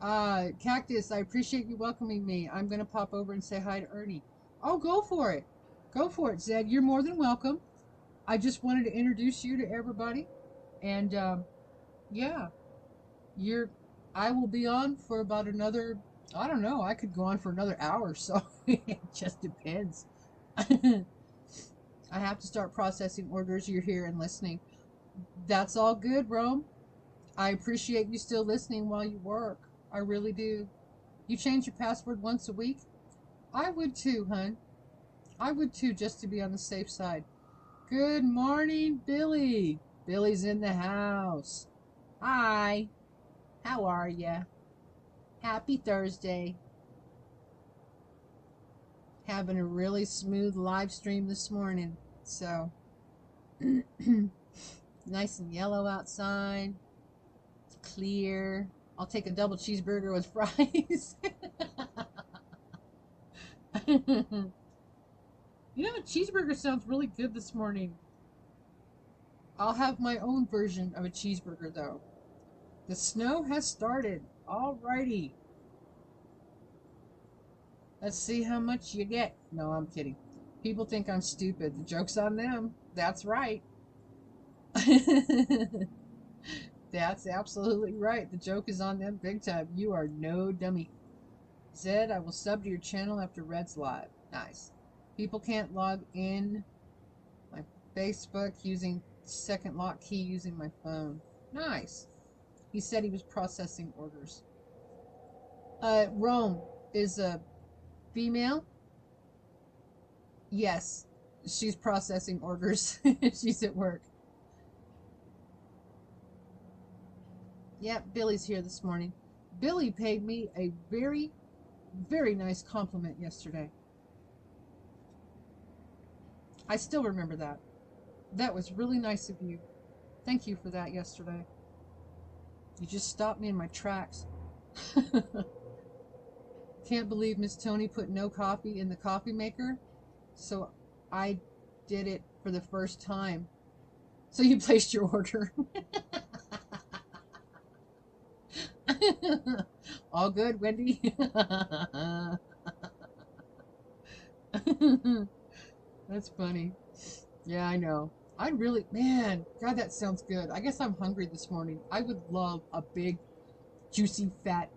Cactus, I appreciate you welcoming me. I'm going to pop over and say hi to Ernie. Oh, go for it. Go for it, Zed. You're more than welcome. I just wanted to introduce you to everybody. And, yeah, I will be on for about another, I don't know, I could go on for another hour, so it just depends. I have to start processing orders. You're here and listening. That's all good, Rome. I appreciate you still listening while you work. I really do. You change your password once a week? I would too, hun. I would too, just to be on the safe side. Good morning, Billy. Billy's in the house. Hi. How are ya? Happy Thursday. Having a really smooth live stream this morning. So, nice and yellow outside. Clear. I'll take a double cheeseburger with fries. You know, a cheeseburger sounds really good this morning. I'll have my own version of a cheeseburger, though. The snow has started. Alrighty. Let's see how much you get. No, I'm kidding. People think I'm stupid. The joke's on them. That's right. That's absolutely right. The joke is on them big time. You are no dummy. Zed, I will sub to your channel after Red's live. Nice. People can't log in my Facebook using second lock key using my phone. Nice. He said he was processing orders. Rome is a female? Yes. She's processing orders. She's at work. Yep, Billy's here this morning. Billy paid me a very, very nice compliment yesterday. I still remember that. That was really nice of you. Thank you for that yesterday. You just stopped me in my tracks. Can't believe Miss Tony put no coffee in the coffee maker. So I did it for the first time. So you placed your order. All good, Wendy. That's funny. Yeah, I know. I really, man, God, that sounds good. I guess I'm hungry this morning. I would love a big, juicy, fat,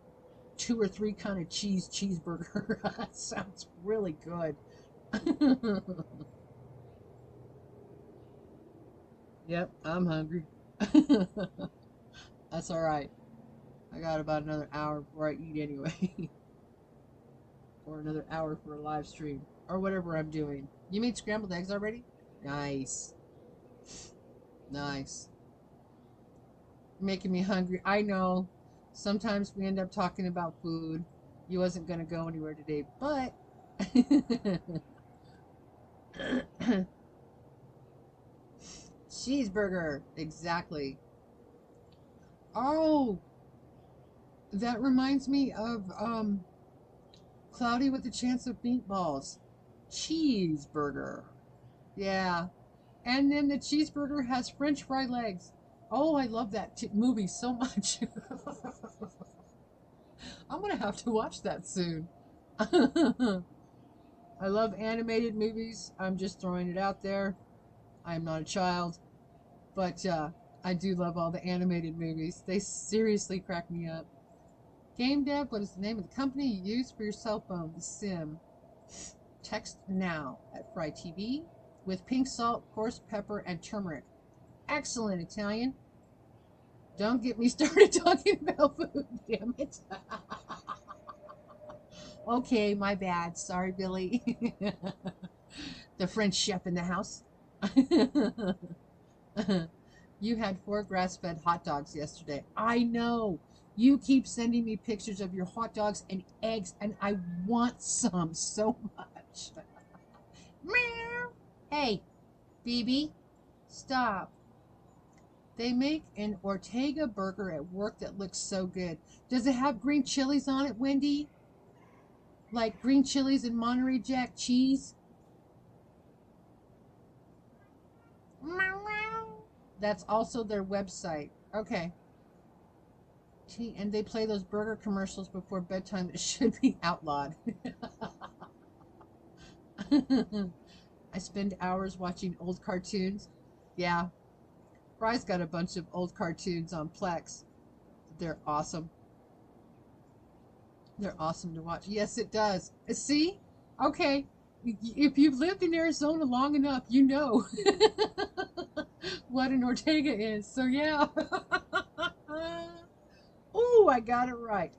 2 or 3 kind of cheeseburger. That sounds really good. Yep, I'm hungry. That's all right. I got about another hour before I eat anyway. Or another hour for a live stream. Or whatever I'm doing. You made scrambled eggs already? Nice. Nice. You're making me hungry. I know. Sometimes we end up talking about food. You wasn't going to go anywhere today, but... Cheeseburger. Exactly. Oh! That reminds me of, Cloudy with a Chance of Meatballs. Cheeseburger. Yeah. And then the cheeseburger has French fry legs. Oh, I love that movie so much. I'm going to have to watch that soon. I love animated movies. I'm just throwing it out there. I'm not a child. But I do love all the animated movies. They seriously crack me up. Game Dev, what is the name of the company you use for your cell phone? The Sim. Text now at Fry TV with pink salt, coarse pepper, and turmeric. Excellent Italian. Don't get me started talking about food, damn it. Okay, my bad. Sorry, Billy. The French chef in the house. You had 4 grass-fed hot dogs yesterday. I know. You keep sending me pictures of your hot dogs and eggs, and I want some so much. Meow. Hey, BB, stop. They make an Ortega burger at work that looks so good. Does it have green chilies on it, Wendy? Like green chilies and Monterey Jack cheese? That's also their website. Okay. And they play those burger commercials before bedtime that should be outlawed. I spend hours watching old cartoons. Yeah. Fry's got a bunch of old cartoons on Plex. They're awesome. They're awesome to watch. Yes, it does. See? Okay. If you've lived in Arizona long enough, you know what an Ortega is. So, yeah. Oh, I got it right.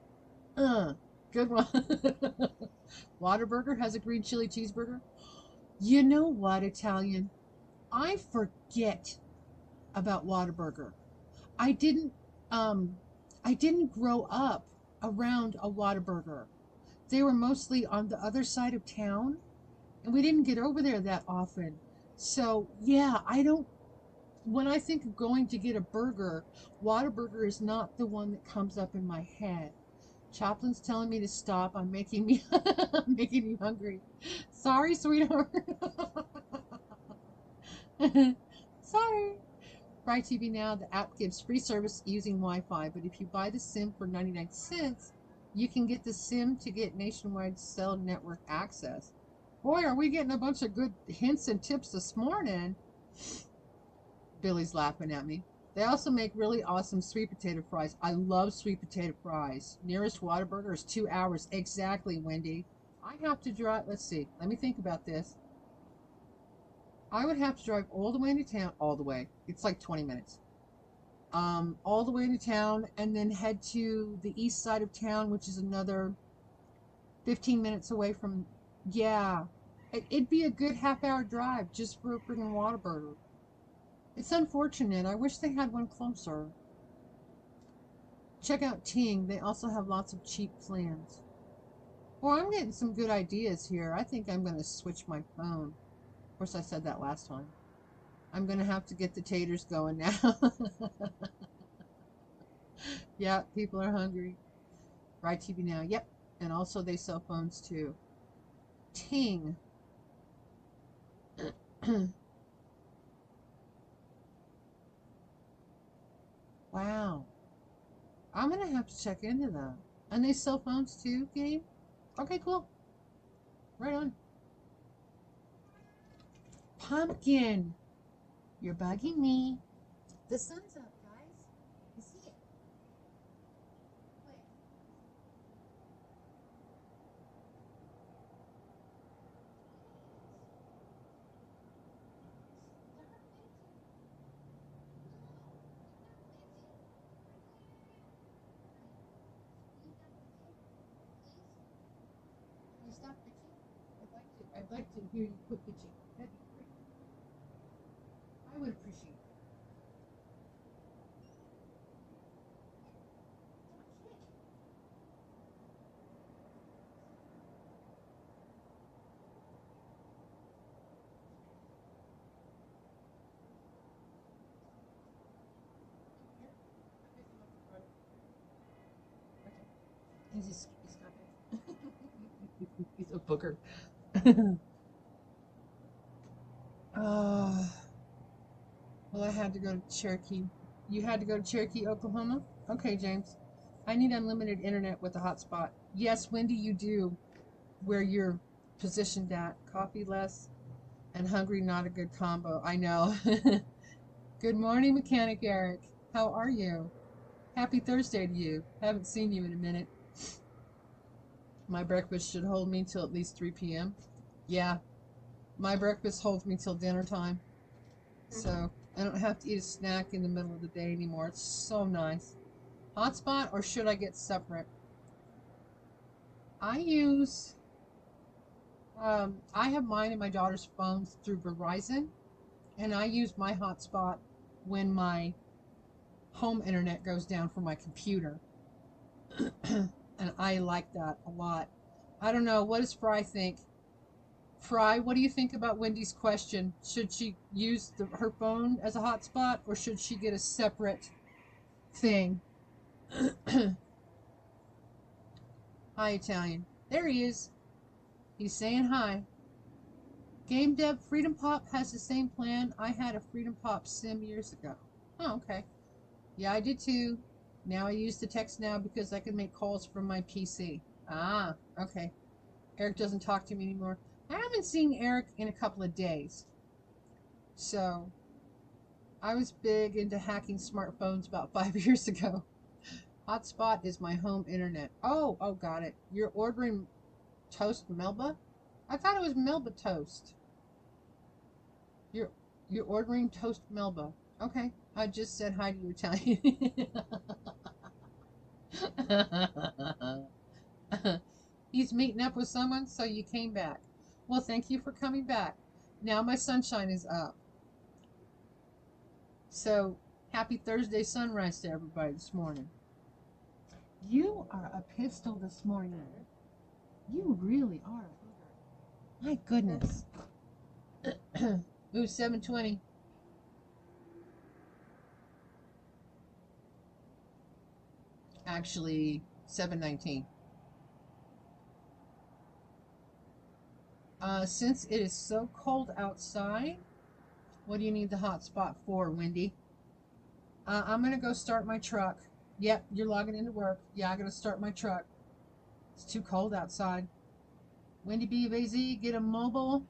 Uh, Good one. Whataburger has a green chili cheeseburger. You know what, Italian? I forget about Whataburger. I didn't um I didn't grow up around a Whataburger. They were mostly on the other side of town, and we didn't get over there that often. So, yeah, I don't when I think of going to get a burger, Whataburger is not the one that comes up in my head. Chaplin's telling me to stop. I'm making me I'm making me hungry. Sorry, sweetheart. Sorry. Fry TV Now, the app gives free service using Wi-Fi, but if you buy the SIM for 99 cents, you can get the SIM to get nationwide cell network access. Boy, are we getting a bunch of good hints and tips this morning. Billy's laughing at me. They also make really awesome sweet potato fries. I love sweet potato fries. Nearest Whataburger is 2 hours. Exactly, Wendy. I have to drive. Let's see. Let me think about this. I would have to drive all the way into town. All the way. It's like 20 minutes. All the way into town and then head to the east side of town, which is another 15 minutes away from. Yeah. It'd be a good half-hour drive just for a freaking Whataburger. It's unfortunate. I wish they had one closer. Check out Ting. They also have lots of cheap plans. Well, I'm getting some good ideas here. I think I'm going to switch my phone. Of course, I said that last time. I'm going to have to get the taters going now. Yeah, people are hungry. Right TV Now. Yep. And also they sell phones too. Ting. Wow. I'm going to have to check into that. And they sell phones too, game? Okay, cool. Right on. Pumpkin. You're bugging me. The sun's up, guys. You see it? Wait. Can you stop pitching? I'd like to hear you quit pitching. That'd be great. I would appreciate it. He's got it. He's a booger. uh, well, I had to go to Cherokee. You had to go to Cherokee, Oklahoma? Okay, James. I need unlimited internet with a hotspot. Yes, Wendy, you do. Where you're positioned at. Coffee less and hungry, not a good combo. I know. Good morning, Mechanic Eric. How are you? Happy Thursday to you. Haven't seen you in a minute. My breakfast should hold me till at least 3 p.m. Yeah, my breakfast holds me till dinner time. So I don't have to eat a snack in the middle of the day anymore. It's so nice. Hotspot or should I get separate? I use, I have mine and my daughter's phones through Verizon, and I use my hotspot when my home internet goes down for my computer. And I like that a lot. I don't know. What does Fry think? Fry, what do you think about Wendy's question? Should she use her phone as a hotspot or should she get a separate thing? Hi, Italian. There he is. He's saying hi. Game Dev Freedom Pop has the same plan. I had a Freedom Pop sim years ago. Oh, okay. Yeah, I did too. Now I use the text now because I can make calls from my PC. Ah, okay. Eric doesn't talk to me anymore. I haven't seen Eric in a couple of days. So, I was big into hacking smartphones about 5 years ago. Hotspot is my home internet. Oh, got it. You're ordering toast Melba? I thought it was Melba toast. You're you're ordering toast Melba. Okay. I just said hi to you Italian. He's meeting up with someone, so you came back. Well, thank you for coming back. Now my sunshine is up. So, happy Thursday sunrise to everybody this morning. You are a pistol this morning. You really are. My goodness. Ooh, 720. Actually, 719. Since it is so cold outside, what do you need the hotspot for, Wendy? I'm going to go start my truck. Yep, you're logging into work. Yeah, I got to start my truck. It's too cold outside. Wendy B of AZ, get a mobile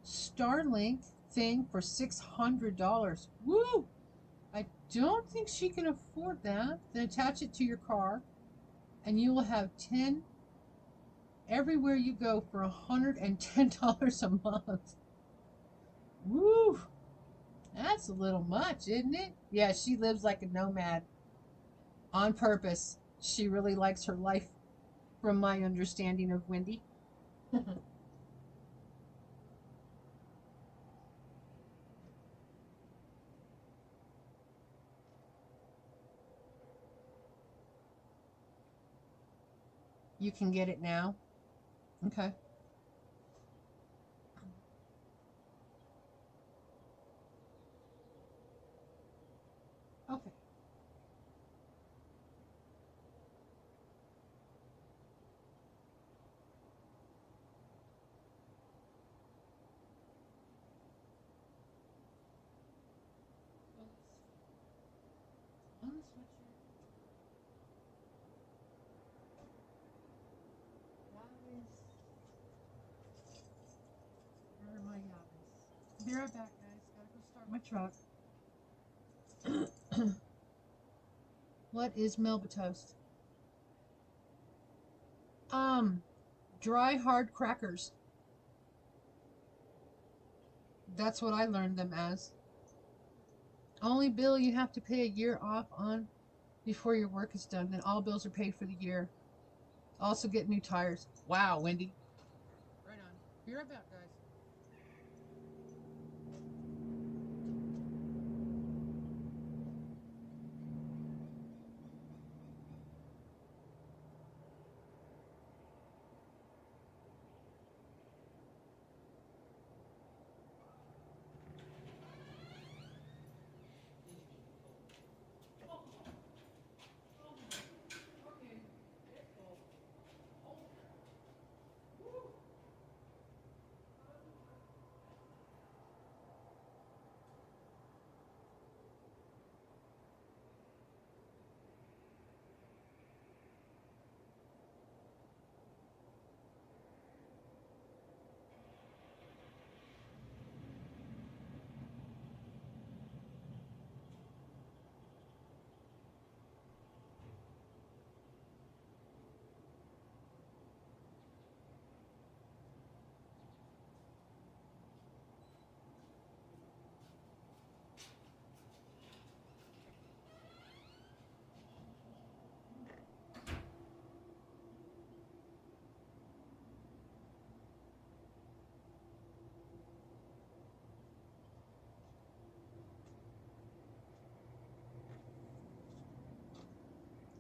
Starlink thing for $600. Woo! I don't think she can afford that. Then attach it to your car, and you will have 10 everywhere you go for $110 a month. Woo! That's a little much, isn't it? Yeah, she lives like a nomad on purpose. She really likes her life, from my understanding of Wendy. You can get it now. Okay. Okay. On the sweatshirt. Where are my yabbas? Be right back, guys. Gotta go start my truck. What is Melba toast? Um, Dry hard crackers. That's what I learned them as. Only bill you have to pay a year off on before your work is done. Then all bills are paid for the year. Also get new tires. Wow, Wendy. Right on. Be right back, guys.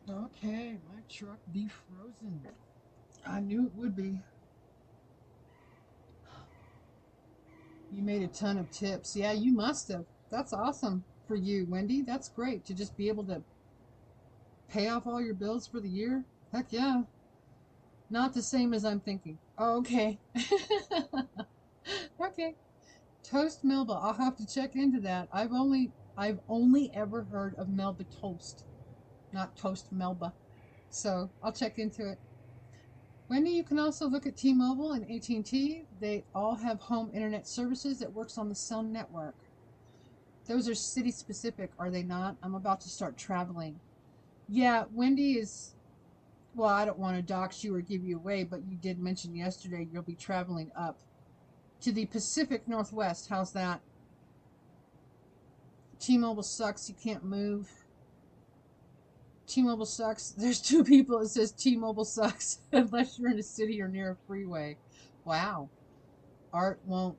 Okay, my truck defrozen. I knew it would be. You made a ton of tips. Yeah, you must have. That's awesome for you, Wendy. That's great to just be able to pay off all your bills for the year. Heck yeah. Not the same as I'm thinking. Oh, okay. Okay. Toast Melba. I'll have to check into that. I've only ever heard of Melba toast, not toast Melba. So I'll check into it. Wendy, you can also look at T-Mobile and AT&T. They all have home internet services that works on the Sun network. Those are city specific, are they not? I'm about to start traveling Yeah, Wendy is, well, I don't want to dox you or give you away, but you did mention yesterday you'll be traveling up to the Pacific Northwest. How's that? T-Mobile sucks. You can't move. T-Mobile sucks. There's two people that says T-Mobile sucks unless you're in a city or near a freeway. Wow. Art won't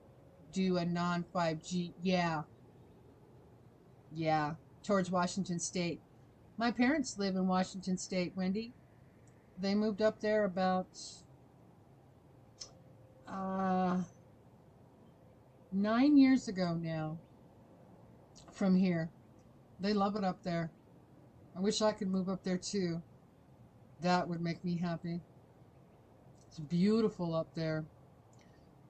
do a non 5G. Yeah, yeah. Towards Washington State. My parents live in Washington State, Wendy. They moved up there about uh 9 years ago now from here. They love it up there. I wish I could move up there too. That would make me happy. It's beautiful up there.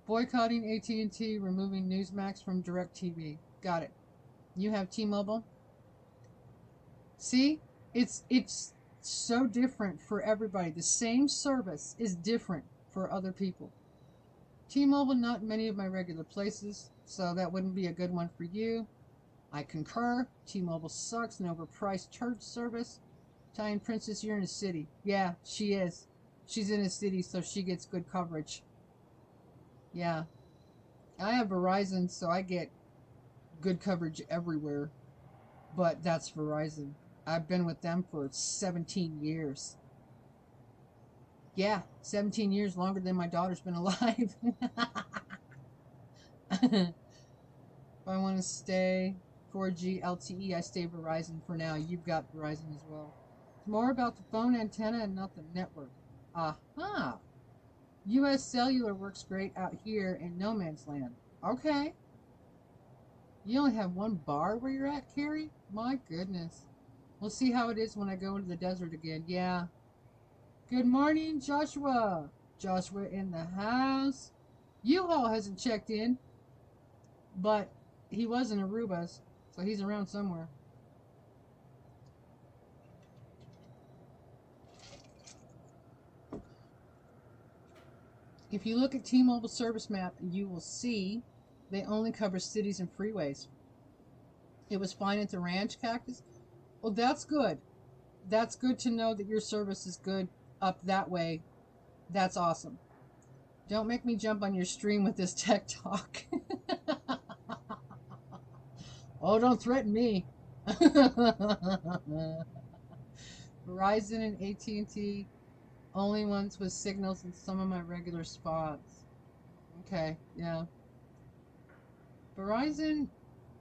Boycotting AT&T, removing Newsmax from DirecTV. Got it. You have T-Mobile? See? It's so different for everybody. The same service is different for other people. T-Mobile, not many of my regular places, so that wouldn't be a good one for you. I concur. T-Mobile sucks, an overpriced church service. Italian princess, you're in a city. Yeah, she is. She's in a city, so she gets good coverage. Yeah. I have Verizon, so I get good coverage everywhere. But that's Verizon. I've been with them for 17 years. Yeah, 17 years, longer than my daughter's been alive. If I want to stay 4G LTE, I stay Verizon for now. You've got Verizon as well. It's more about the phone antenna and not the network. Aha! US Cellular works great out here in no man's land. Okay. You only have one bar where you're at, Carrie? My goodness. We'll see how it is when I go into the desert again. Yeah. Good morning, Joshua. Joshua in the house. U-Haul hasn't checked in, but he was in Aruba's, so he's around somewhere. If you look at T-Mobile service map, you will see they only cover cities and freeways. It was fine at the ranch, Cactus. Well, that's good. That's good to know that your service is good up that way. That's awesome. Don't make me jump on your stream with this tech talk. Oh, don't threaten me. Verizon and AT&T, only ones with signals in some of my regular spots. Okay, yeah. Verizon,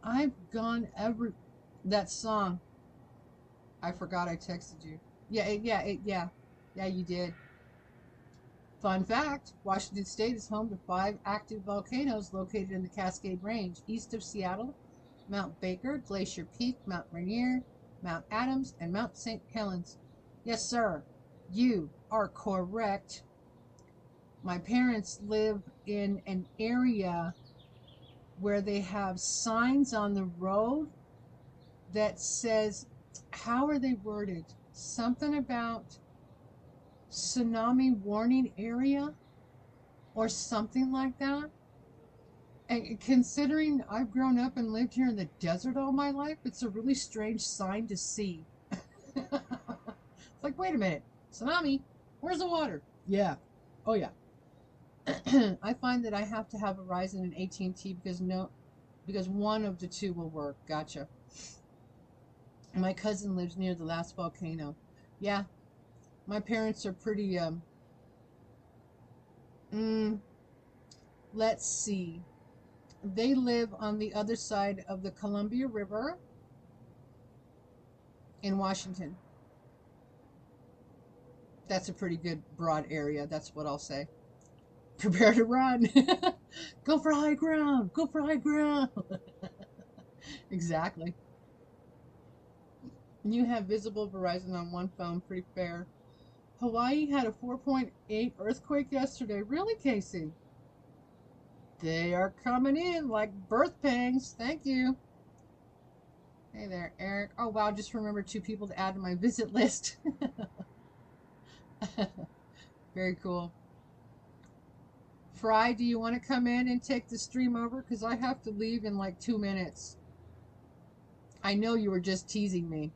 I've gone every... That song, I forgot I texted you. Yeah. Yeah, you did. Fun fact, Washington State is home to 5 active volcanoes located in the Cascade Range, east of Seattle: Mount Baker, Glacier Peak, Mount Rainier, Mount Adams, and Mount St. Helens. Yes, sir, you are correct. My parents live in an area where they have signs on the road that says, how are they worded? Something about tsunami warning area or something like that. And considering I've grown up and lived here in the desert all my life, it's a really strange sign to see. It's like, wait a minute, tsunami? Where's the water? Yeah. Oh yeah. I find that I have to have Verizon and AT&T because one of the two will work. Gotcha. My cousin lives near the last volcano. Yeah. My parents are pretty let's see. They live on the other side of the Columbia River in Washington. That's a pretty good broad area. That's what I'll say. Prepare to run. Go for high ground. Go for high ground. Exactly. You have visible Verizon on one phone. Pretty fair. Hawaii had a 4.8 earthquake yesterday. Really, Casey? They are coming in like birth pangs. Thank you. Hey there, Eric. Oh, wow. Just remember 2 people to add to my visit list. Very cool. Fry, do you want to come in and take the stream over? Because I have to leave in like 2 minutes. I know you were just teasing me.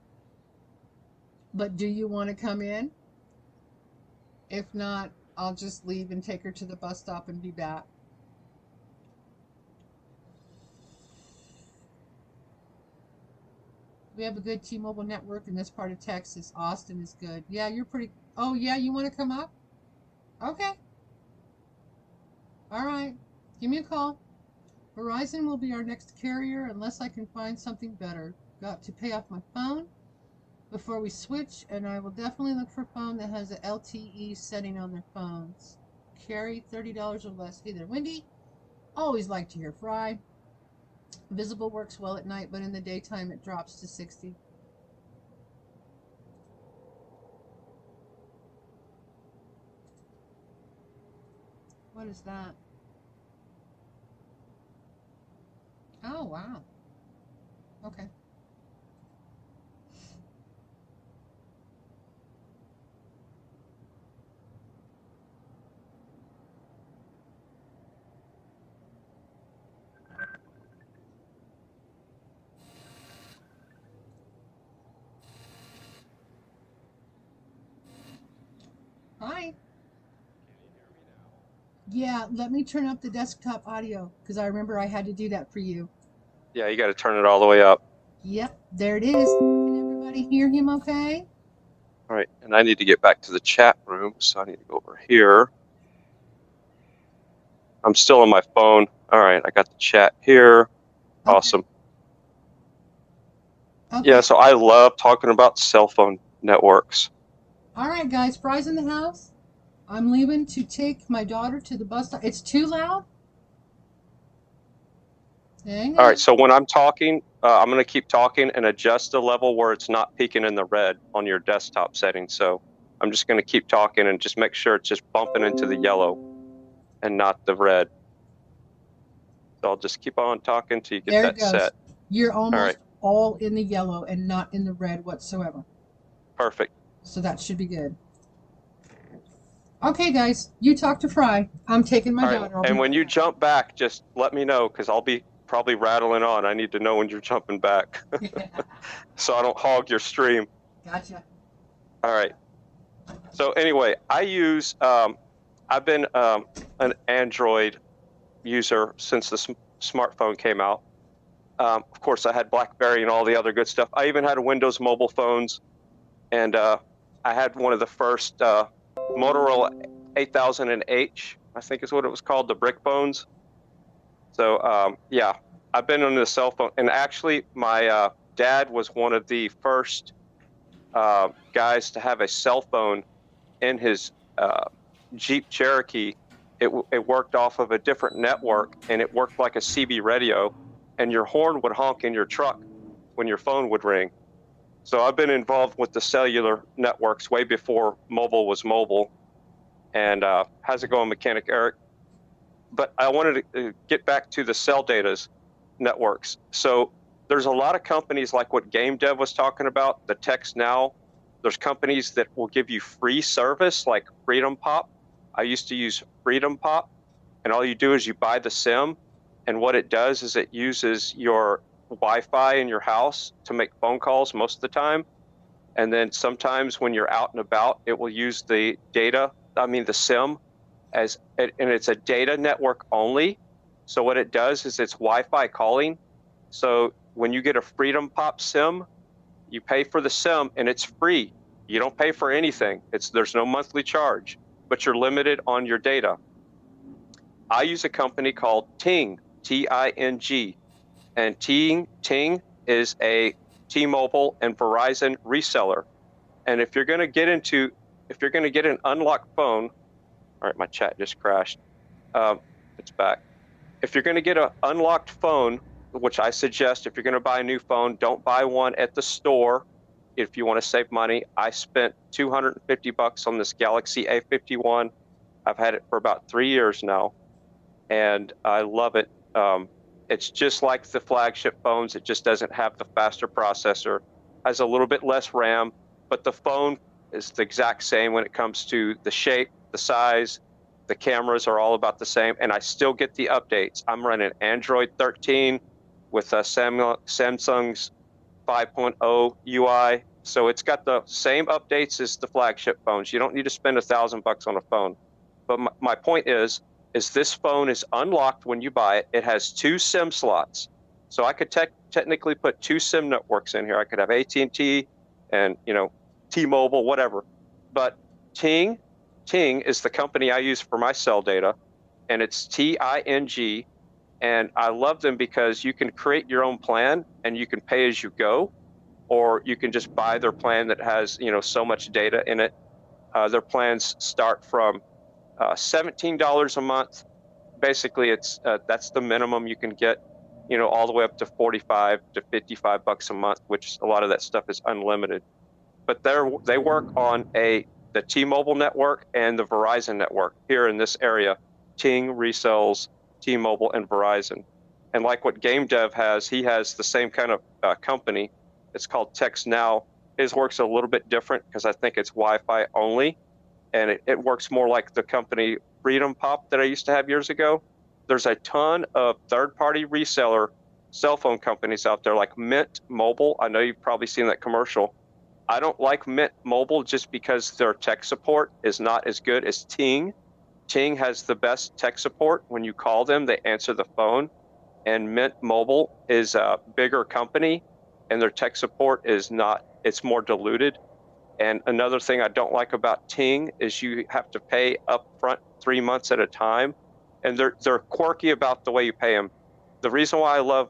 But do you want to come in? If not, I'll just leave and take her to the bus stop and be back. We have a good T-Mobile network in this part of Texas. Austin is good. Yeah, you're pretty. Oh, yeah, you want to come up? Okay. All right. Give me a call. Verizon will be our next carrier unless I can find something better. Got to pay off my phone before we switch, and I will definitely look for a phone that has a LTE setting on their phones. Carry $30 or less. Hey there, Wendy. Always like to hear Fry. Visible works well at night, but in the daytime it drops to 60. What is that? Oh, wow. Okay. Hi. Yeah, let me turn up the desktop audio because I remember I had to do that for you. Yeah, you got to turn it all the way up. Yep, there it is. Can everybody hear him okay? All right, and I need to get back to the chat room, so I need to go over here. I'm still on my phone. All right, I got the chat here. Okay. Awesome. Okay. Yeah, so I love talking about cell phone networks. All right, guys, Fry's in the house. I'm leaving to take my daughter to the bus stop. It's too loud? Hang on. All right, so when I'm talking, I'm going to keep talking and adjust the level where it's not peaking in the red on your desktop settings. So I'm just going to keep talking and just make sure it's just bumping into the yellow and not the red. So I'll just keep on talking until you get There that it goes. set. You're almost All right. all in the yellow and not in the red whatsoever. Perfect. So that should be good. Okay, guys, you talk to Fry. I'm taking my daughter. And when you jump back, just let me know because I'll be probably rattling on. I need to know when you're jumping back so I don't hog your stream. Gotcha. All right. So anyway, I've been an Android user since the smartphone came out. Of course, I had BlackBerry and all the other good stuff. I even had Windows mobile phones, and I had one of the first Motorola 8000H, I think is what it was called, the brick phones. So yeah, I've been on the cell phone, and actually my dad was one of the first guys to have a cell phone in his Jeep Cherokee. It worked off of a different network, and it worked like a CB radio, and your horn would honk in your truck when your phone would ring. So I've been involved with the cellular networks way before mobile was mobile. And how's it going, Mechanic Eric? But I wanted to get back to the cell data's networks. So there's a lot of companies like what Game Dev was talking about, the Text Now. There's companies that will give you free service like Freedom Pop. I used to use Freedom Pop, and all you do is you buy the SIM, and what it does is it uses your Wi-Fi in your house to make phone calls most of the time. And then sometimes when you're out and about, it will use the SIM and it's a data network only. So what it does is it's Wi-Fi calling. So when you get a Freedom Pop SIM, you pay for the SIM and it's free. You don't pay for anything. There's no monthly charge, but you're limited on your data. I use a company called Ting, T-I-N-G, and Ting is a T-Mobile and Verizon reseller. And if you're going to get an unlocked phone, all right, my chat just crashed. It's back. If you're going to get an unlocked phone, which I suggest if you're going to buy a new phone, don't buy one at the store. If you want to save money, I spent $250 on this Galaxy A51. I've had it for about 3 years now, and I love it. It's just like the flagship phones. It just doesn't have the faster processor, has a little bit less RAM, but the phone is the exact same when it comes to the shape, the size, the cameras are all about the same, and I still get the updates. I'm running Android 13 with Samsung's 5.0 UI, So it's got the same updates as the flagship phones. You don't need to spend $1,000 on a phone. But my point is this phone is unlocked when you buy it. It has 2 SIM slots. So I could technically put 2 SIM networks in here. I could have AT&T and, T-Mobile, whatever. But Ting is the company I use for my cell data, and it's TING. And I love them because you can create your own plan and you can pay as you go, or you can just buy their plan that has, so much data in it. Their plans start from $17 a month. Basically, that's the minimum you can get, all the way up to $45 to $55 a month, which a lot of that stuff is unlimited. But they work on the T-Mobile network and the Verizon network here in this area. Ting resells T-Mobile and Verizon. And like what Game Dev has, he has the same kind of company. It's called Text Now. His works a little bit different because I think it's Wi-Fi only. And it works more like the company Freedom Pop that I used to have years ago. There's a ton of third-party reseller cell phone companies out there like Mint Mobile. I know you've probably seen that commercial. I don't like Mint Mobile just because their tech support is not as good as Ting. Ting has the best tech support. When you call them, they answer the phone. And Mint Mobile is a bigger company, and their tech support is not, it's more diluted. And another thing I don't like about Ting is you have to pay upfront 3 months at a time. And they're quirky about the way you pay them. The reason why I love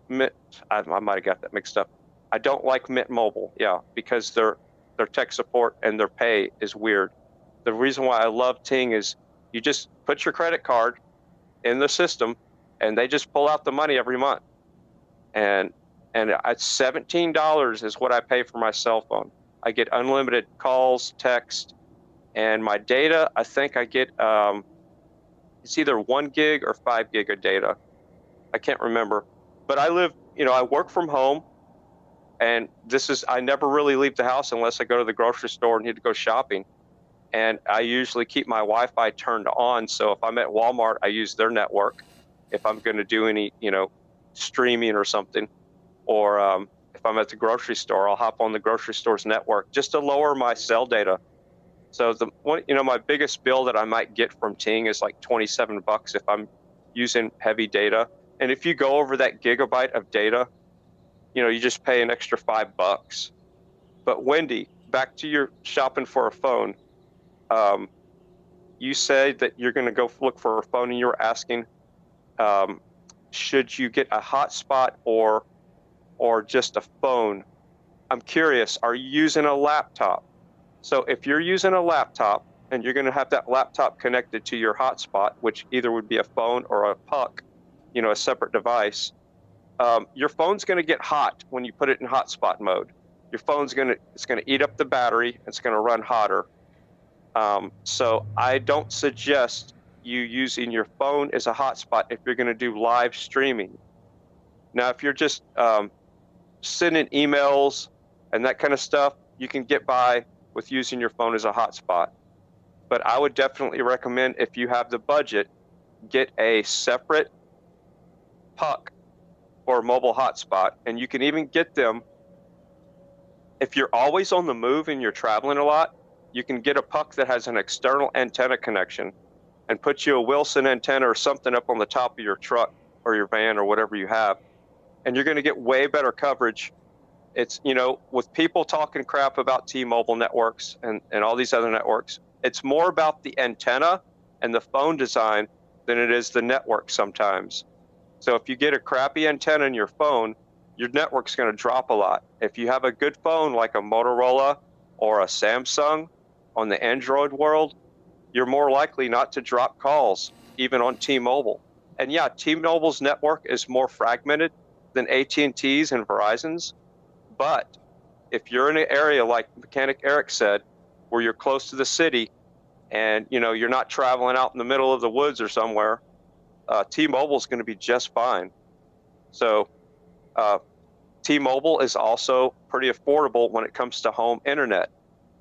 Mint, I might have got that mixed up. I don't like Mint Mobile, because their tech support and their pay is weird. The reason why I love Ting is you just put your credit card in the system and they just pull out the money every month. And it's $17 is what I pay for my cell phone. I get unlimited calls, text, and my data, I think I get, it's either 1 gig or 5 gig of data. I can't remember. But I live, I work from home. And I never really leave the house unless I go to the grocery store and need to go shopping. And I usually keep my Wi-Fi turned on. So if I'm at Walmart, I use their network. If I'm going to do any, streaming or something, or if I'm at the grocery store, I'll hop on the grocery store's network just to lower my cell data. So my biggest bill that I might get from Ting is like $27 if I'm using heavy data. And if you go over that gigabyte of data, you just pay an extra $5. But Wendy, back to your shopping for a phone. You said that you're going to go look for a phone, and you were asking, should you get a hotspot or just a phone? I'm curious, are you using a laptop? So if you're using a laptop and you're going to have that laptop connected to your hotspot, which either would be a phone or a puck, a separate device, your phone's going to get hot when you put it in hotspot mode. Your phone's going to eat up the battery. It's going to run hotter. So I don't suggest you using your phone as a hotspot if you're going to do live streaming. Now, if you're just sending emails and that kind of stuff, you can get by with using your phone as a hotspot. But I would definitely recommend, if you have the budget, get a separate puck or mobile hotspot. And you can even get them, if you're always on the move and you're traveling a lot, you can get a puck that has an external antenna connection and put you a Wilson antenna or something up on the top of your truck or your van or whatever you have. And you're going to get way better coverage. It's, with people talking crap about T-Mobile networks and all these other networks, it's more about the antenna and the phone design than it is the network sometimes. So if you get a crappy antenna in your phone, your network's going to drop a lot. If you have a good phone like a Motorola or a Samsung on the Android world, you're more likely not to drop calls, even on T-Mobile. And yeah, T-Mobile's network is more fragmented than AT&T's and Verizon's. But if you're in an area like Mechanic Eric said, where you're close to the city and you're not traveling out in the middle of the woods or somewhere, T-Mobile is going to be just fine. So T-Mobile is also pretty affordable when it comes to home internet.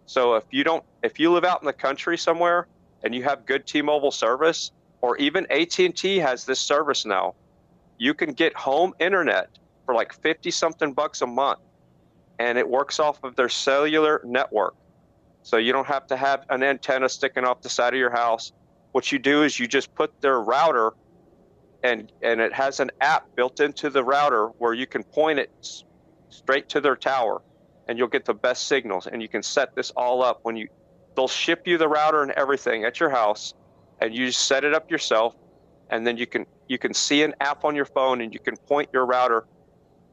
So if you live out in the country somewhere and you have good T-Mobile service, or even AT&T has this service now, you can get home internet for like $50-something a month. and it works off of their cellular network. So you don't have to have an antenna sticking off the side of your house. What you do is you just put their router, and it has an app built into the router where you can point it straight to their tower, and you'll get the best signals. And you can set this all up they'll ship you the router and everything at your house, and you just set it up yourself, and then you can see an app on your phone, and you can point your router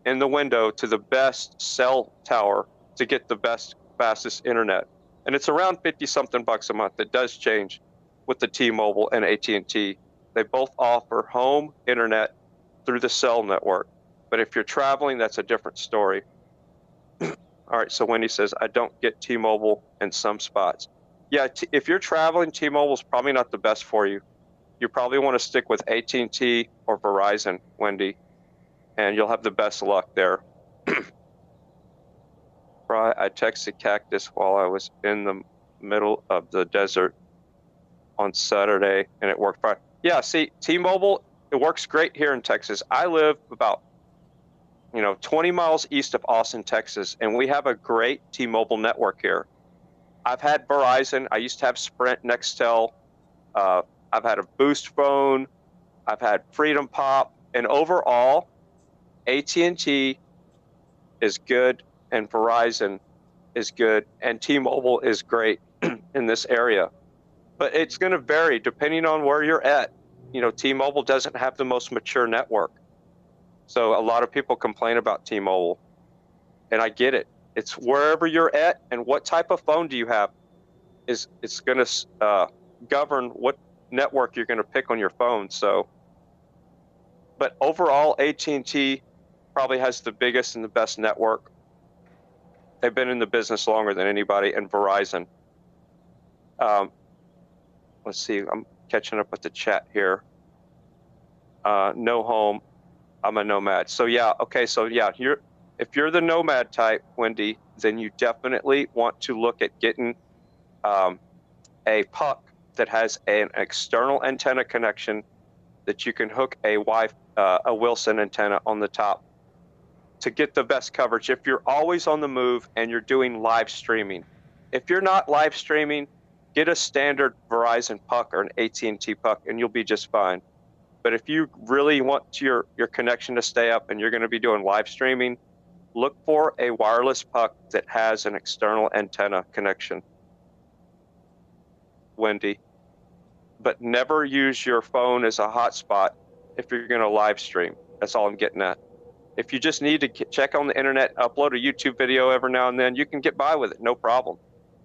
in the window to the best cell tower to get the best, fastest internet. And it's around 50 something bucks a month. It does change with the T-Mobile and AT&T. They both offer home internet through the cell network. But if you're traveling, that's a different story. All right, so Wendy says, I don't get T-Mobile in some spots. Yeah, if you're traveling, T-Mobile's probably not the best for you. You probably want to stick with AT&T or Verizon, Wendy, and you'll have the best luck there. I texted Cactus while I was in the middle of the desert on Saturday, and it worked fine. Yeah, see, T-Mobile, it works great here in Texas. I live about 20 miles east of Austin, Texas, and we have a great T-Mobile network here. I've had Verizon. I used to have Sprint, Nextel. I've had a Boost phone. I've had Freedom Pop, and overall, AT&T is good, and Verizon is good, and T-Mobile is great in this area. But it's going to vary depending on where you're at. T-Mobile doesn't have the most mature network. So a lot of people complain about T-Mobile, and I get it. It's wherever you're at and what type of phone do you have it's going to govern what network you're going to pick on your phone. So, but overall, AT&T probably has the biggest and the best network. They've been in the business longer than anybody, and Verizon. Let's see, I'm catching up with the chat here. No home, I'm a nomad. So yeah, okay, so yeah, if you're the nomad type, Wendy, then you definitely want to look at getting a puck that has an external antenna connection that you can hook a Wilson antenna on the top to get the best coverage if you're always on the move and you're doing live streaming. If you're not live streaming, get a standard Verizon puck or an AT&T puck and you'll be just fine. But if you really want your connection to stay up and you're going to be doing live streaming, look for a wireless puck that has an external antenna connection, Wendy. But never use your phone as a hotspot if you're going to live stream. That's all I'm getting at. If you just need to check on the internet, upload a YouTube video every now and then, you can get by with it, no problem.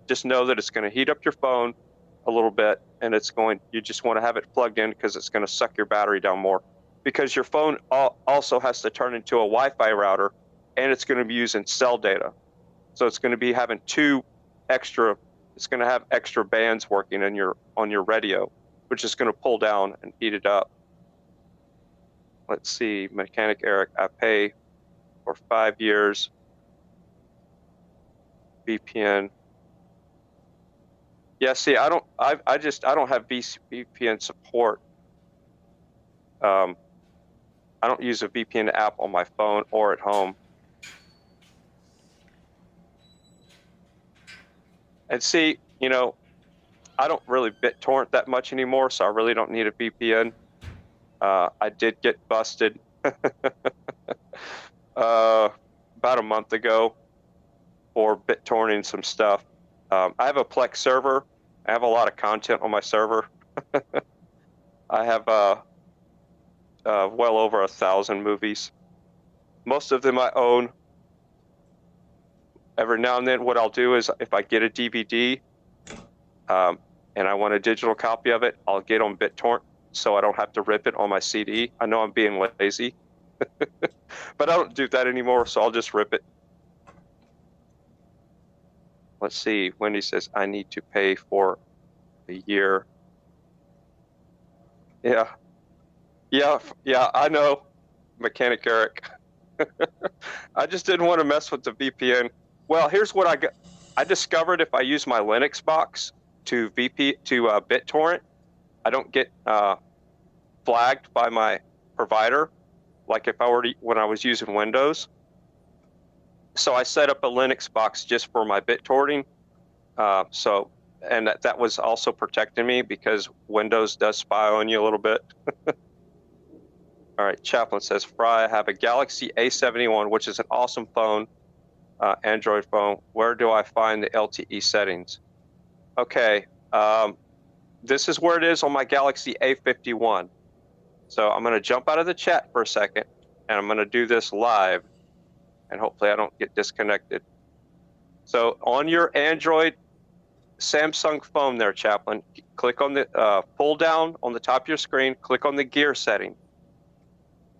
Just know that it's going to heat up your phone a little bit, and you just want to have it plugged in because it's going to suck your battery down more. Because your phone also has to turn into a Wi-Fi router, and it's going to be using cell data. So it's going to be having it's going to have extra bands working on your radio, which is going to pull down and heat it up. Let's see, Mechanic Eric, I pay for 5 years VPN. Yeah, see, I don't have VPN support. I don't use a VPN app on my phone or at home. And see, I don't really BitTorrent that much anymore, so I really don't need a VPN. I did get busted about a month ago for BitTorrenting some stuff. I have a Plex server. I have a lot of content on my server. I have well over 1,000 movies. Most of them I own. Every now and then what I'll do is if I get a DVD and I want a digital copy of it, I'll get on BitTorrent so I don't have to rip it on my CD. I know I'm being lazy, but I don't do that anymore, so I'll just rip it. Let's see, Wendy says, I need to pay for a year. Yeah, I know, Mechanic Eric. I just didn't want to mess with the VPN. Well, here's what I got. I discovered if I use my Linux box to BitTorrent, I don't get flagged by my provider, like if I were when I was using Windows. So I set up a Linux box just for my BitTorrent. And that was also protecting me because Windows does spy on you a little bit. All right, Chaplain says, Fry, I have a Galaxy A71, which is an awesome phone, Android phone. Where do I find the LTE settings? Okay, this is where it is on my Galaxy A51. So I'm going to jump out of the chat for a second, and I'm going to do this live, and hopefully I don't get disconnected. So on your Android Samsung phone there, Chaplain, click on the pull down on the top of your screen, click on the gear setting.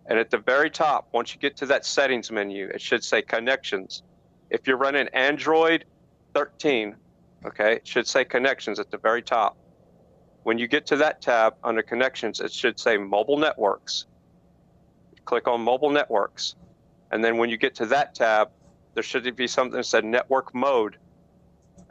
And at the very top, once you get to that settings menu, it should say connections. If you're running Android 13, okay, it should say connections at the very top. When you get to that tab under connections, it should say mobile networks. Click on mobile networks. And then when you get to that tab, there should be something that said network mode.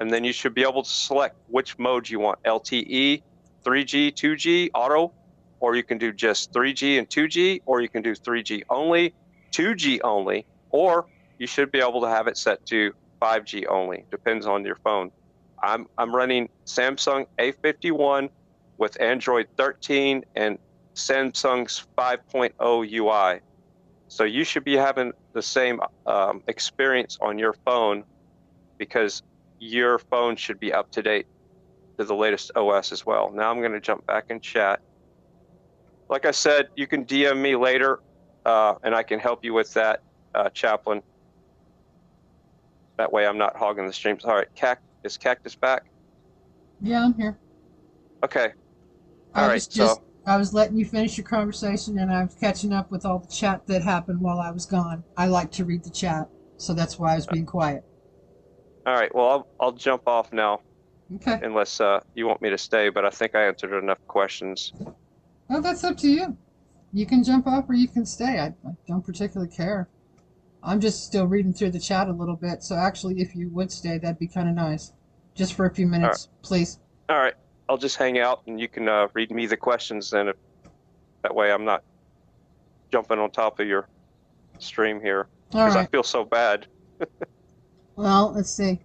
And then you should be able to select which mode you want, LTE, 3G, 2G, auto, or you can do just 3G and 2G, or you can do 3G only, 2G only, or you should be able to have it set to 5G only, depends on your phone. I'm running Samsung A51 with Android 13 and Samsung's 5.0 UI. So you should be having the same experience on your phone because your phone should be up to date to the latest OS as well. Now I'm going to jump back in chat. Like I said, you can DM me later, and I can help you with that, Chaplain. That way I'm not hogging the streams. All right, is Cactus back? Yeah, I'm here. Okay. I was letting you finish your conversation, and I was catching up with all the chat that happened while I was gone. I like to read the chat, so that's why I was being quiet. All right, well, I'll jump off now. Okay. Unless you want me to stay, but I think I answered enough questions. Well, that's up to you. You can jump off or you can stay. I don't particularly care. I'm just still reading through the chat a little bit, so actually, if you would stay, that'd be kind of nice. Just for a few minutes, please. All right. I'll just hang out, and you can read me the questions then. That way I'm not jumping on top of your stream here. Because I feel so bad. Well, let's see.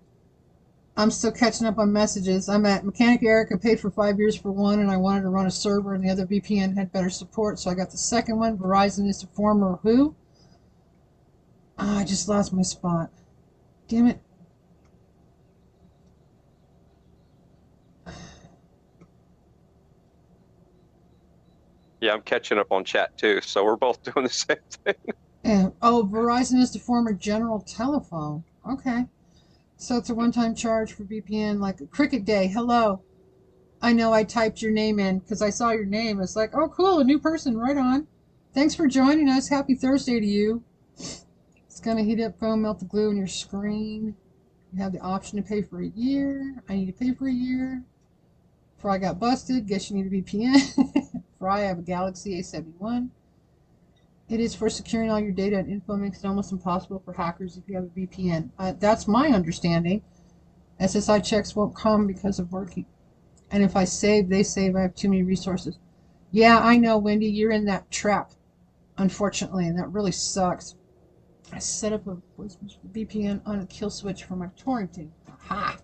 I'm still catching up on messages. I'm at Mechanic Eric. I paid for 5 years for one, and I wanted to run a server, and the other VPN had better support, so I got the second one. Verizon is the former who? Oh, I just lost my spot. Damn it. Yeah, I'm catching up on chat too, so we're both doing the same thing. Verizon is the former General Telephone. Okay. So it's a one-time charge for VPN, like a Cricket Day. Hello. I know I typed your name in because I saw your name. It's like, oh, cool, a new person. Right on. Thanks for joining us. Happy Thursday to you. It's going to heat up foam, melt the glue on your screen. You have the option to pay for a year. I need to pay for a year. Fry got busted. Guess you need a VPN. Fry, I have a Galaxy A71. It is for securing all your data and info, makes it almost impossible for hackers if you have a VPN. That's my understanding. SSI checks won't come because of working. And if I save, they save. I have too many resources. Yeah, I know, Wendy. You're in that trap, unfortunately, and that really sucks. I set up a VPN on a kill switch for my torrenting. Aha!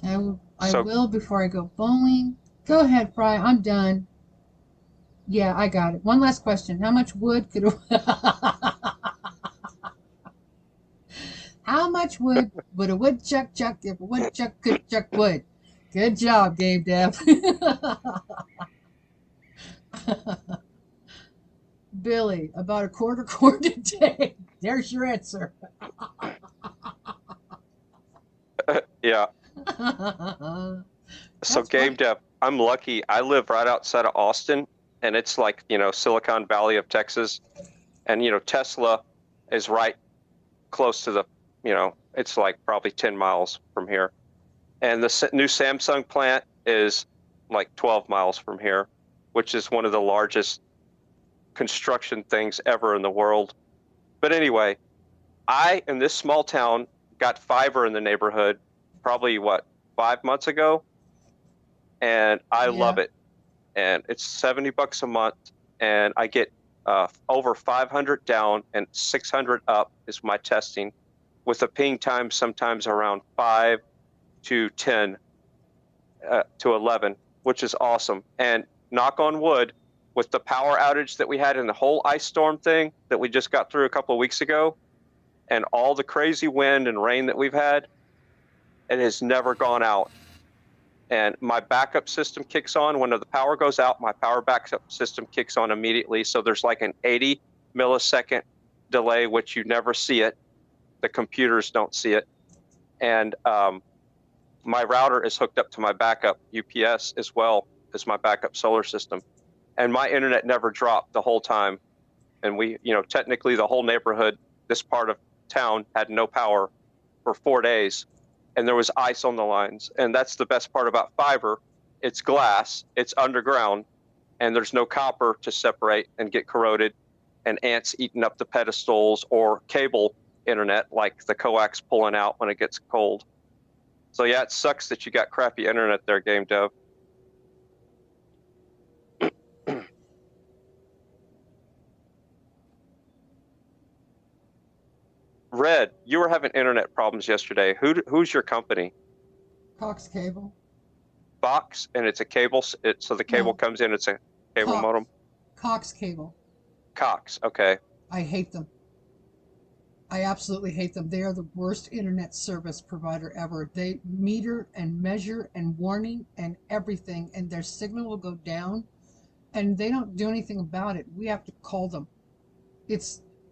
I will before I go bowling. Go ahead, Fry. I'm done. Yeah, I got it. One last question. How much wood could How much wood would a woodchuck chuck if a woodchuck could chuck wood? Good job, Game Dev. Billy, about a quarter a day. There's your answer. Yeah. So Game Dev, I'm lucky. I live right outside of Austin, and it's like, Silicon Valley of Texas. And, Tesla is right close to the, it's like probably 10 miles from here. And the new Samsung plant is like 12 miles from here, which is one of the largest construction things ever in the world. But anyway, I, in this small town, got fiber in the neighborhood probably, 5 months ago? And I love it. And it's $70 a month, and I get over 500 down and 600 up is my testing, with a ping time sometimes around 5 to 10 to 11, which is awesome. And knock on wood, with the power outage that we had in the whole ice storm thing that we just got through a couple of weeks ago, and all the crazy wind and rain that we've had, it has never gone out. And my backup system kicks on when the power goes out. My power backup system kicks on immediately. So there's like an 80 millisecond delay, which you never see it. The computers don't see it. And my router is hooked up to my backup UPS as well as my backup solar system. And my internet never dropped the whole time. And we, technically the whole neighborhood, this part of town, had no power for 4 days. And there was ice on the lines. And that's the best part about fiber. It's glass, it's underground, and there's no copper to separate and get corroded, and ants eating up the pedestals, or cable internet like the coax pulling out when it gets cold. So yeah, it sucks that you got crappy internet there, Game Dev. Red, you were having internet problems yesterday. Who's your company? Cox Cable. Box, and it's a cable. So the cable comes in. It's a cable modem. Cox Cable. Cox. Okay. I hate them. I absolutely hate them. They are the worst internet service provider ever. They meter and measure and warning and everything, and their signal will go down, and they don't do anything about it. We have to call them.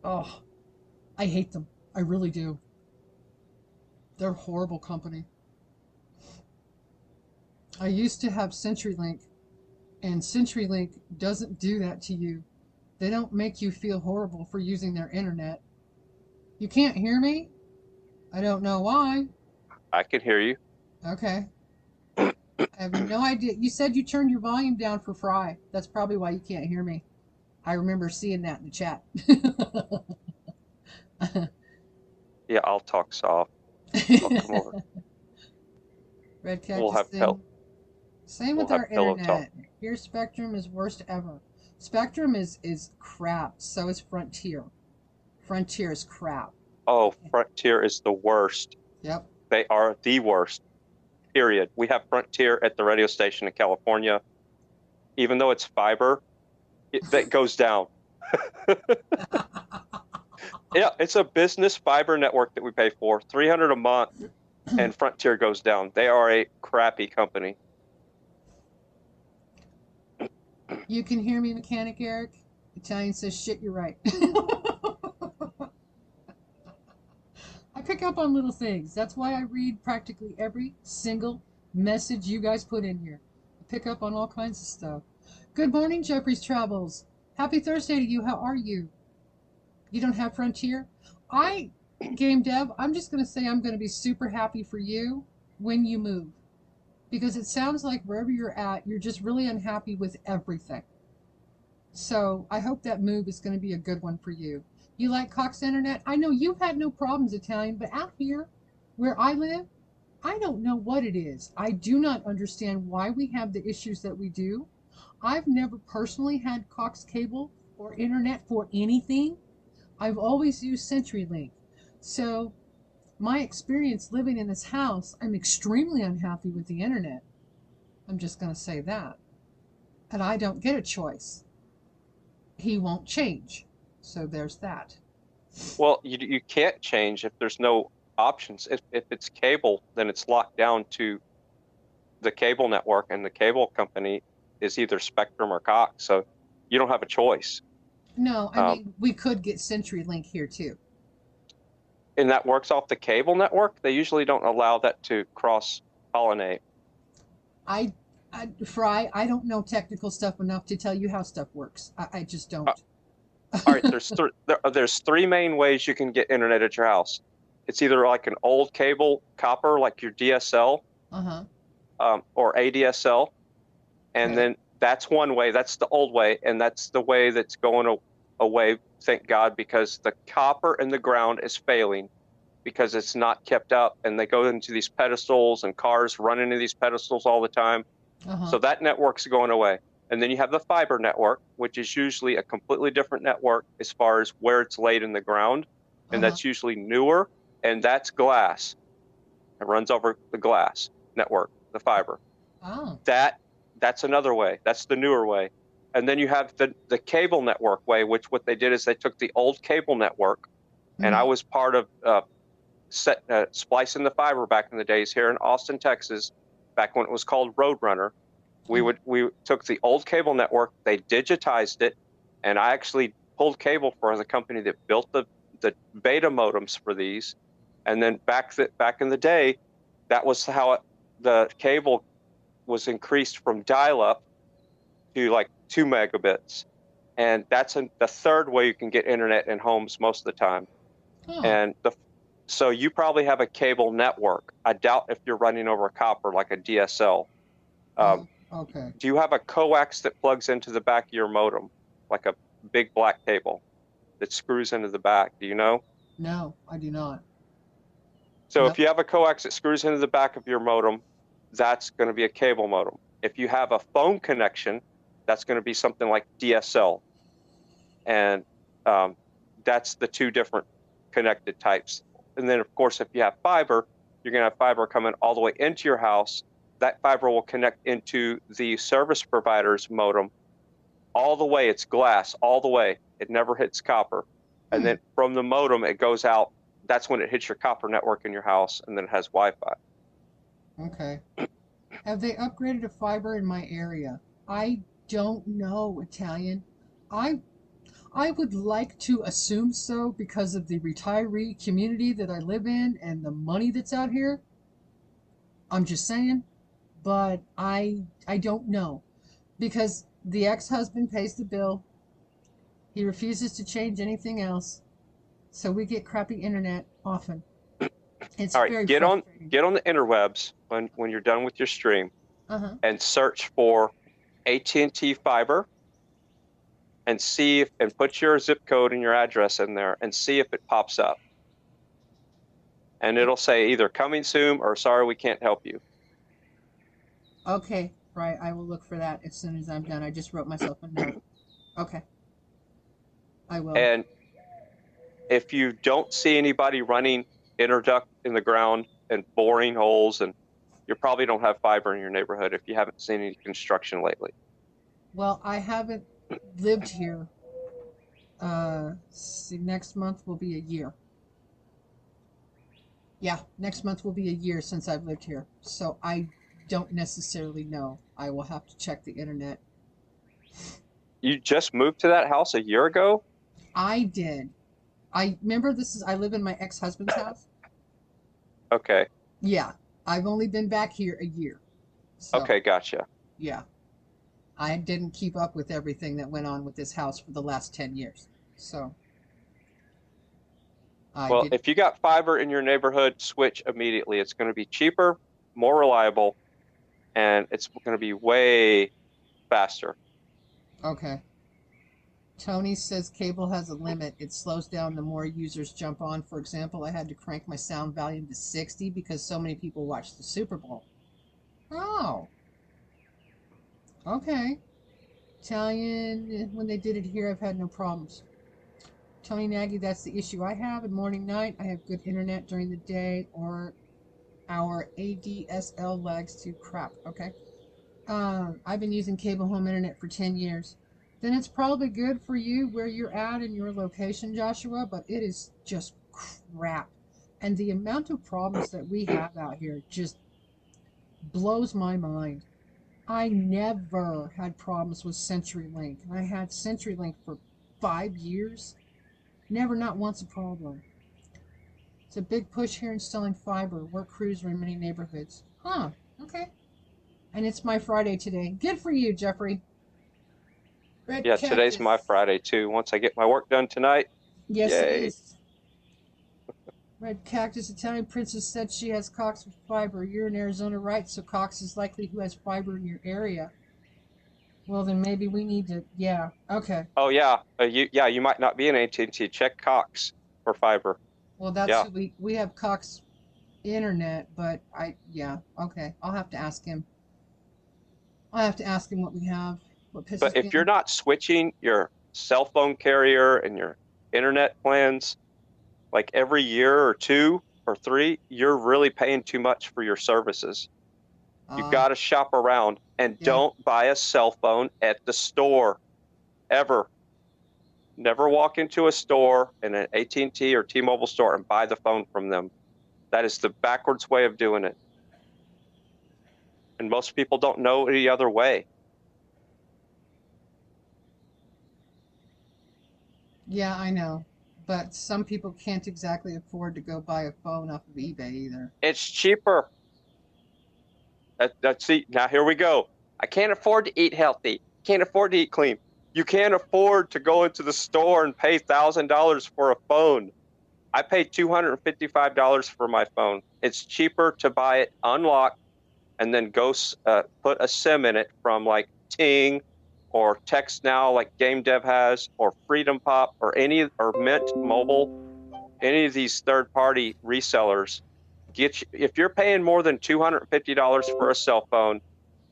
I hate them. I really do. They're a horrible company. I used to have CenturyLink, and CenturyLink doesn't do that to you. They don't make you feel horrible for using their internet. You can't hear me? I don't know why. I can hear you. Okay. I have no idea. You said you turned your volume down for Fry. That's probably why you can't hear me. I remember seeing that in the chat. Yeah, I'll talk soft. I'll come over. Red Cactus We'll have thing. Same with our internet. Talk. Here, Spectrum is worst ever. Spectrum is crap. So is Frontier. Frontier is crap. Oh, Frontier is the worst. Yep. They are the worst. Period. We have Frontier at the radio station in California. Even though it's fiber, that goes down. Yeah, it's a business fiber network that we pay for, $300 a month, and Frontier goes down. They are a crappy company. You can hear me, Mechanic Eric? Italian says, shit, you're right. I pick up on little things. That's why I read practically every single message you guys put in here. I pick up on all kinds of stuff. Good morning, Jeffrey's Travels. Happy Thursday to you. How are you? You don't have Frontier? Game Dev, I'm just going to say I'm going to be super happy for you when you move. Because it sounds like wherever you're at, you're just really unhappy with everything. So I hope that move is going to be a good one for you. You like Cox Internet? I know you've had no problems, Italian, but out here, where I live, I don't know what it is. I do not understand why we have the issues that we do. I've never personally had Cox Cable or Internet for anything. I've always used CenturyLink. So my experience living in this house, I'm extremely unhappy with the internet. I'm just going to say that. And I don't get a choice. He won't change. So there's that. Well, you can't change if there's no options. If it's cable, then it's locked down to the cable network, and the cable company is either Spectrum or Cox. So you don't have a choice. No, I mean, we could get CenturyLink here too. And that works off the cable network? They usually don't allow that to cross-pollinate. Fry, I don't know technical stuff enough to tell you how stuff works. I just don't. All right, there's three main ways you can get internet at your house. It's either like an old cable, copper, like your DSL, or ADSL, and then that's one way. That's the old way, and that's the way that's going away, thank God, because the copper in the ground is failing because it's not kept up, and they go into these pedestals, and cars run into these pedestals all the time. So that network's going away. And then you have the fiber network, which is usually a completely different network as far as where it's laid in the ground. And that's usually newer, and that's glass. It runs over the glass network, the fiber. Oh. That's another way. That's the newer way. And then you have the cable network way, which what they did is they took the old cable network, and I was part of splicing the fiber back in the days here in Austin, Texas, back when it was called Roadrunner. We took the old cable network, they digitized it, and I actually pulled cable for the company that built the beta modems for these. And then back in the day, that was how the cable was increased from dial-up to like 2 megabits. And that's the third way you can get internet in homes most of the time. And so you probably have a cable network. I doubt if you're running over copper like a DSL. Okay. Do you have a coax that plugs into the back of your modem, like a big black cable that screws into the back? Do you know? No, I do not. So if you have a coax that screws into the back of your modem, that's going to be a cable modem. If you have a phone connection, that's going to be something like DSL. And that's the two different connected types. And then, of course, if you have fiber, you're going to have fiber coming all the way into your house. That fiber will connect into the service provider's modem all the way. It's glass all the way. It never hits copper. And then from the modem, it goes out. That's when it hits your copper network in your house, and then it has Wi-Fi. Okay. Have they upgraded to fiber in my area? I don't know, Italian. I would like to assume so because of the retiree community that I live in and the money that's out here. I'm just saying, but I don't know because the ex-husband pays the bill. He refuses to change anything else, so we get crappy internet often. It's all right, very get frustrating. on the interwebs when you're done with your stream, and search for AT&T fiber, and see and put your zip code and your address in there and see if it pops up. And it'll say either coming soon or sorry, we can't help you. Okay, right. I will look for that as soon as I'm done. I just wrote myself a note. Okay. I will. And if you don't see anybody running interduct in the ground and boring holes, and you probably don't have fiber in your neighborhood if you haven't seen any construction lately. Well, I haven't lived here. See, next month will be a year. Yeah, next month will be a year since I've lived here. So I don't necessarily know. I will have to check the internet. You just moved to that house a year ago? I did. I remember I live in my ex-husband's house. Okay. Yeah. I've only been back here a year. So, okay, gotcha. Yeah. I didn't keep up with everything that went on with this house for the last 10 years. So. Well, if you got fiber in your neighborhood, switch immediately. It's going to be cheaper, more reliable, and it's going to be way faster. Okay. Tony says cable has a limit. It slows down the more users jump on. For example, I had to crank my sound volume to 60 because so many people watched the Super Bowl. Oh. Okay. Italian, when they did it here, I've had no problems. Tony Nagy, that's the issue I have. In morning, night, I have good internet during the day, or our ADSL lags to crap. Okay. I've been using cable home internet for 10 years. Then it's probably good for you where you're at in your location, Joshua, but it is just crap. And the amount of problems that we have out here just blows my mind. I never had problems with CenturyLink. I had CenturyLink for 5 years. Never, not once a problem. It's a big push here installing fiber. Work crews are in many neighborhoods. Huh, okay. And it's my Friday today. Good for you, Jeffrey. Red Cactus. Today's my Friday too. Once I get my work done tonight. Yes, yay. It is. Red Cactus, Italian princess said she has Cox with fiber. You're in Arizona, right? So Cox is likely who has fiber in your area. Well, then maybe we need to. Yeah. Okay. Oh yeah. You might not be in AT&T. Check Cox for fiber. Well, that's who we have Cox internet, but okay. I'll have to ask him. I'll have to ask him what we have. What pisses But me if you're off. not switching your cell phone carrier and your internet plans like every year or 2 or 3, you're really paying too much for your services. You got to shop around and Yeah. don't buy a cell phone at the store ever. Never walk into a store in an AT&T or T-Mobile store and buy the phone from them. That is the backwards way of doing it. And most people don't know any other way. Yeah, I know. But some people can't exactly afford to go buy a phone off of eBay either. It's cheaper. See, now here we go. I can't afford to eat healthy. Can't afford to eat clean. You can't afford to go into the store and pay $1,000 for a phone. I paid $255 for my phone. It's cheaper to buy it unlocked and then go put a SIM in it from like Ting or Text Now, like Game Dev has, or Freedom Pop, or Mint Mobile, any of these third-party resellers. If you're paying more than $250 for a cell phone,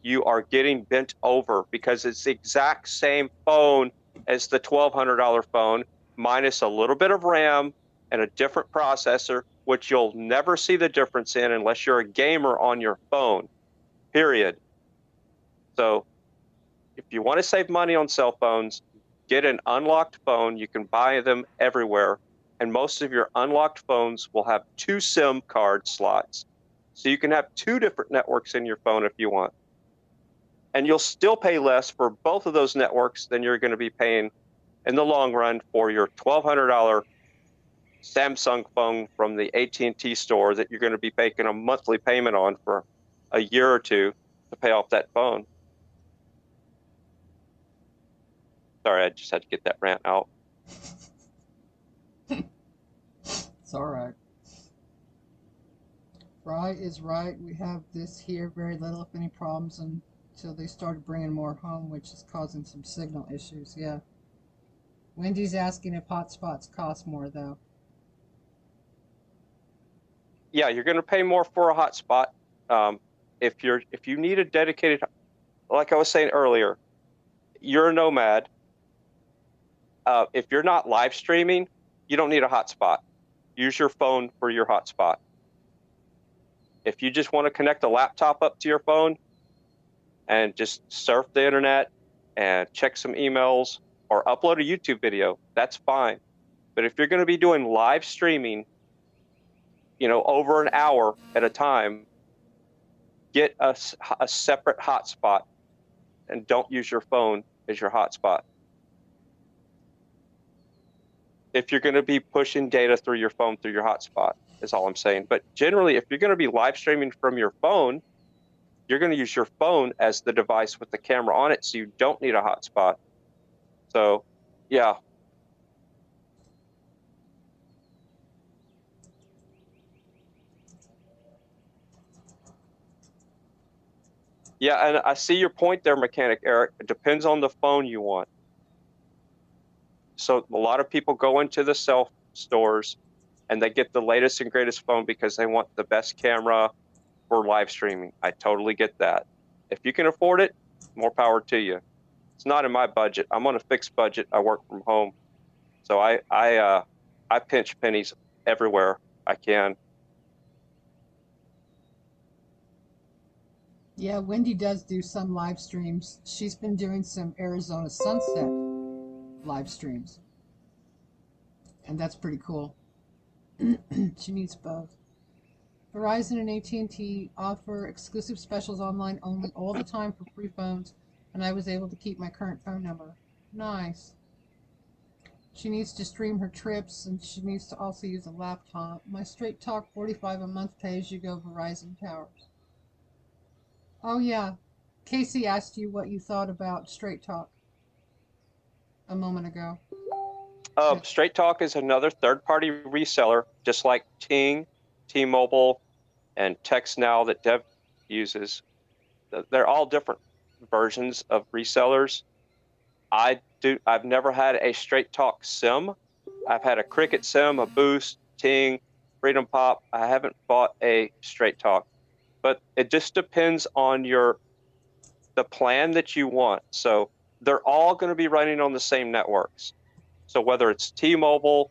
you are getting bent over because it's the exact same phone as the $1,200 phone, minus a little bit of RAM and a different processor, which you'll never see the difference in unless you're a gamer on your phone, period. So if you want to save money on cell phones, get an unlocked phone. You can buy them everywhere. And most of your unlocked phones will have 2 SIM card slots. So you can have 2 different networks in your phone if you want. And you'll still pay less for both of those networks than you're going to be paying in the long run for your $1,200 Samsung phone from the AT&T store that you're going to be making a monthly payment on for a year or 2 to pay off that phone. Sorry, I just had to get that rant out. It's all right. Fry is right. We have this here, very little, if any, problems until they started bringing more home, which is causing some signal issues. Yeah. Wendy's asking if hotspots cost more, though. Yeah, you're going to pay more for a hotspot. If you need a dedicated, like I was saying earlier, you're a nomad. If you're not live streaming, you don't need a hotspot. Use your phone for your hotspot. If you just want to connect a laptop up to your phone and just surf the internet and check some emails or upload a YouTube video, that's fine. But if you're going to be doing live streaming, over an hour at a time, get a separate hotspot and don't use your phone as your hotspot. If you're going to be pushing data through your phone through your hotspot, is all I'm saying. But generally, if you're going to be live streaming from your phone, you're going to use your phone as the device with the camera on it, so you don't need a hotspot. So, yeah. Yeah, and I see your point there, Mechanic Eric. It depends on the phone you want. So a lot of people go into the cell stores and they get the latest and greatest phone because they want the best camera for live streaming. I totally get that. If you can afford it, more power to you. It's not in my budget. I'm on a fixed budget. I work from home. So I pinch pennies everywhere I can. Yeah, Wendy does do some live streams. She's been doing some Arizona sunset live streams. And that's pretty cool. She needs both. Verizon and AT&T offer exclusive specials online only all the time for free phones, and I was able to keep my current phone number. Nice. She needs to stream her trips, and she needs to also use a laptop. My Straight Talk 45 a month pay-as-you-go Verizon towers. Oh yeah, Casey asked you what you thought about Straight Talk a moment ago. Straight Talk is another third-party reseller, just like Ting, T-Mobile, and Text Now that Dev uses. They're all different versions of resellers. I've never had a Straight Talk SIM. I've had a Cricket SIM, a Boost, Ting, Freedom Pop. I haven't bought a Straight Talk, but it just depends on the plan that you want. So they're all going to be running on the same networks. So whether it's T-Mobile,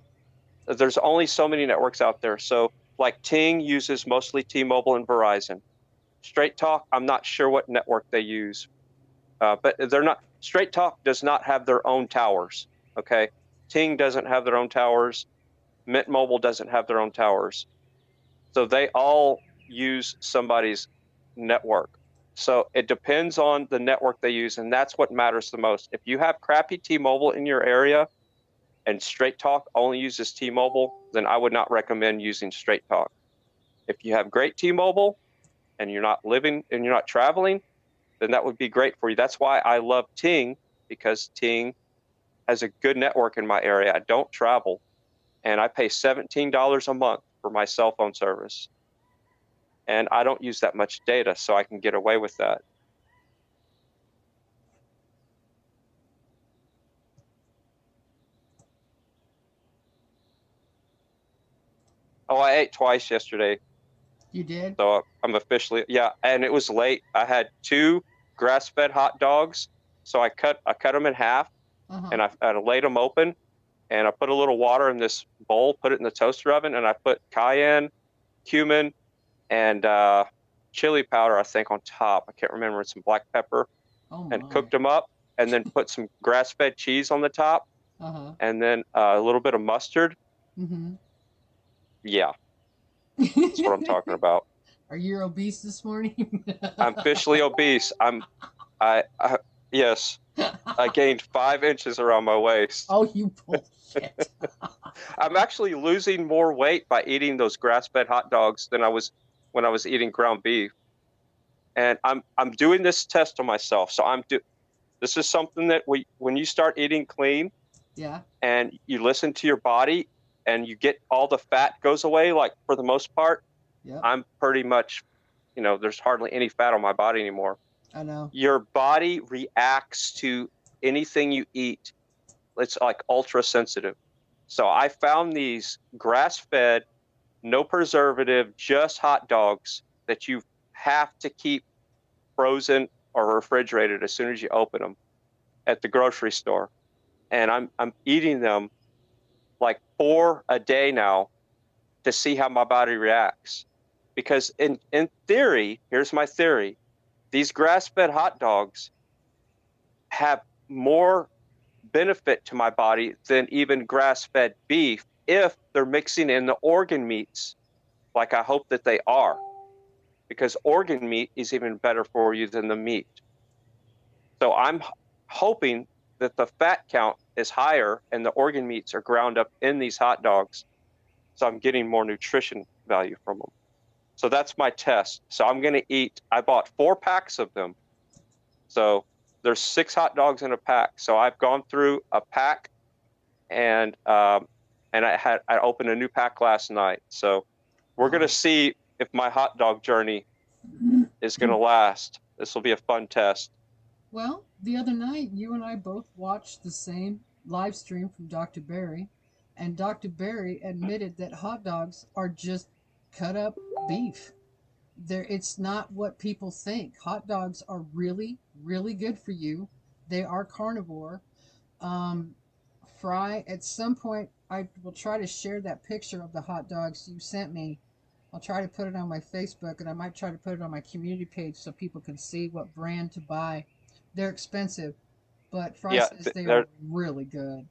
there's only so many networks out there. So like Ting uses mostly T-Mobile and Verizon. Straight Talk, I'm not sure what network they use, but they're not. Straight Talk does not have their own towers. Okay, Ting doesn't have their own towers. Mint Mobile doesn't have their own towers. So they all use somebody's network. So it depends on the network they use, and that's what matters the most. If you have crappy T-Mobile in your area and Straight Talk only uses T-Mobile, then I would not recommend using Straight Talk. If you have great T-Mobile and you're not living and you're not traveling, then that would be great for you. That's why I love Ting, because Ting has a good network in my area. I don't travel, and I pay $17 a month for my cell phone service. And I don't use that much data, so I can get away with that. Oh, I ate twice yesterday. You did? So I'm officially, yeah, and it was late. I had 2 grass-fed hot dogs, so I cut them in half, and I laid them open, and I put a little water in this bowl, put it in the toaster oven, and I put cayenne, cumin, and chili powder, I think, on top. I can't remember, some black pepper, and cooked them up, and then put some grass-fed cheese on the top, and then a little bit of mustard. Yeah, that's what I'm talking about. Are you obese this morning? I'm officially obese. Yes, I gained 5 inches around my waist. Oh, you bullshit. I'm actually losing more weight by eating those grass-fed hot dogs than I was when I was eating ground beef. And I'm doing this test on myself. So this is something that when you start eating clean, yeah, and you listen to your body and you get all the fat goes away, like for the most part, I'm pretty much, there's hardly any fat on my body anymore. I know. Your body reacts to anything you eat. It's like ultra sensitive. So I found these grass-fed, no preservative, just hot dogs that you have to keep frozen or refrigerated as soon as you open them at the grocery store. And I'm eating them like 4 a day now to see how my body reacts. Because in theory, here's my theory, these grass-fed hot dogs have more benefit to my body than even grass-fed beef if they're mixing in the organ meats, like I hope that they are. Because organ meat is even better for you than the meat. So I'm hoping that the fat count is higher and the organ meats are ground up in these hot dogs, so I'm getting more nutrition value from them. So that's my test. So I'm going to I bought 4 packs of them. So there's 6 hot dogs in a pack. So I've gone through a pack, and I opened a new pack last night. So we're going to see if my hot dog journey is going to last. This will be a fun test. Well, the other night, you and I both watched the same live stream from Dr. Berry, and Dr. Berry admitted that hot dogs are just cut up beef. It's not what people think. Hot dogs are really, really good for you. They are carnivore. Fry, at some point, I will try to share that picture of the hot dogs you sent me. I'll try to put it on my Facebook, and I might try to put it on my community page so people can see what brand to buy. They're expensive, but Fry says they are really good.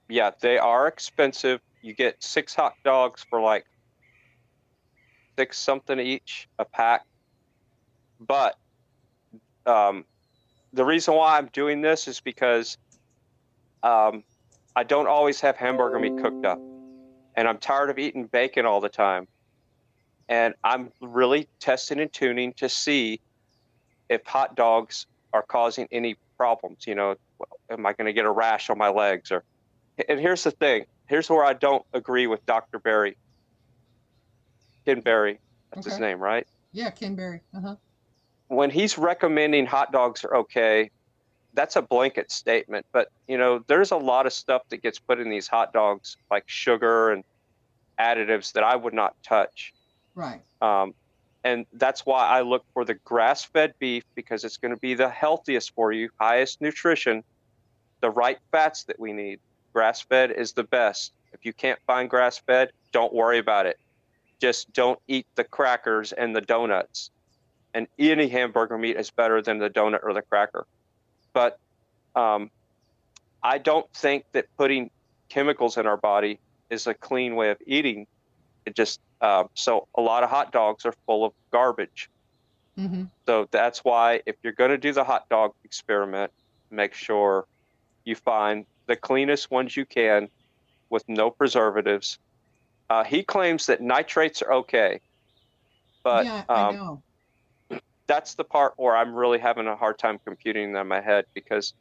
Yeah, they are expensive. You get 6 hot dogs for like $6 something each a pack. But the reason why I'm doing this is because I don't always have hamburger meat cooked up, and I'm tired of eating bacon all the time. And I'm really testing and tuning to see if hot dogs are causing any problems. Am I going to get a rash on my legs? And here's the thing. Here's where I don't agree with Dr. Berry. Ken Berry, that's his name, right? Yeah, Ken Berry. When he's recommending hot dogs are okay, that's a blanket statement. But, there's a lot of stuff that gets put in these hot dogs, like sugar and additives, that I would not touch. Right. And that's why I look for the grass-fed beef, because it's going to be the healthiest for you, highest nutrition, the right fats that we need. Grass-fed is the best. If you can't find grass-fed, don't worry about it. Just don't eat the crackers and the donuts. And any hamburger meat is better than the donut or the cracker. But I don't think that putting chemicals in our body is a clean way of eating. It just so a lot of hot dogs are full of garbage. Mm-hmm. So that's why if you're going to do the hot dog experiment, make sure you find the cleanest ones you can with no preservatives. He claims that nitrates are okay, but Yeah, I know. that's the part where I'm really having a hard time computing in my head, because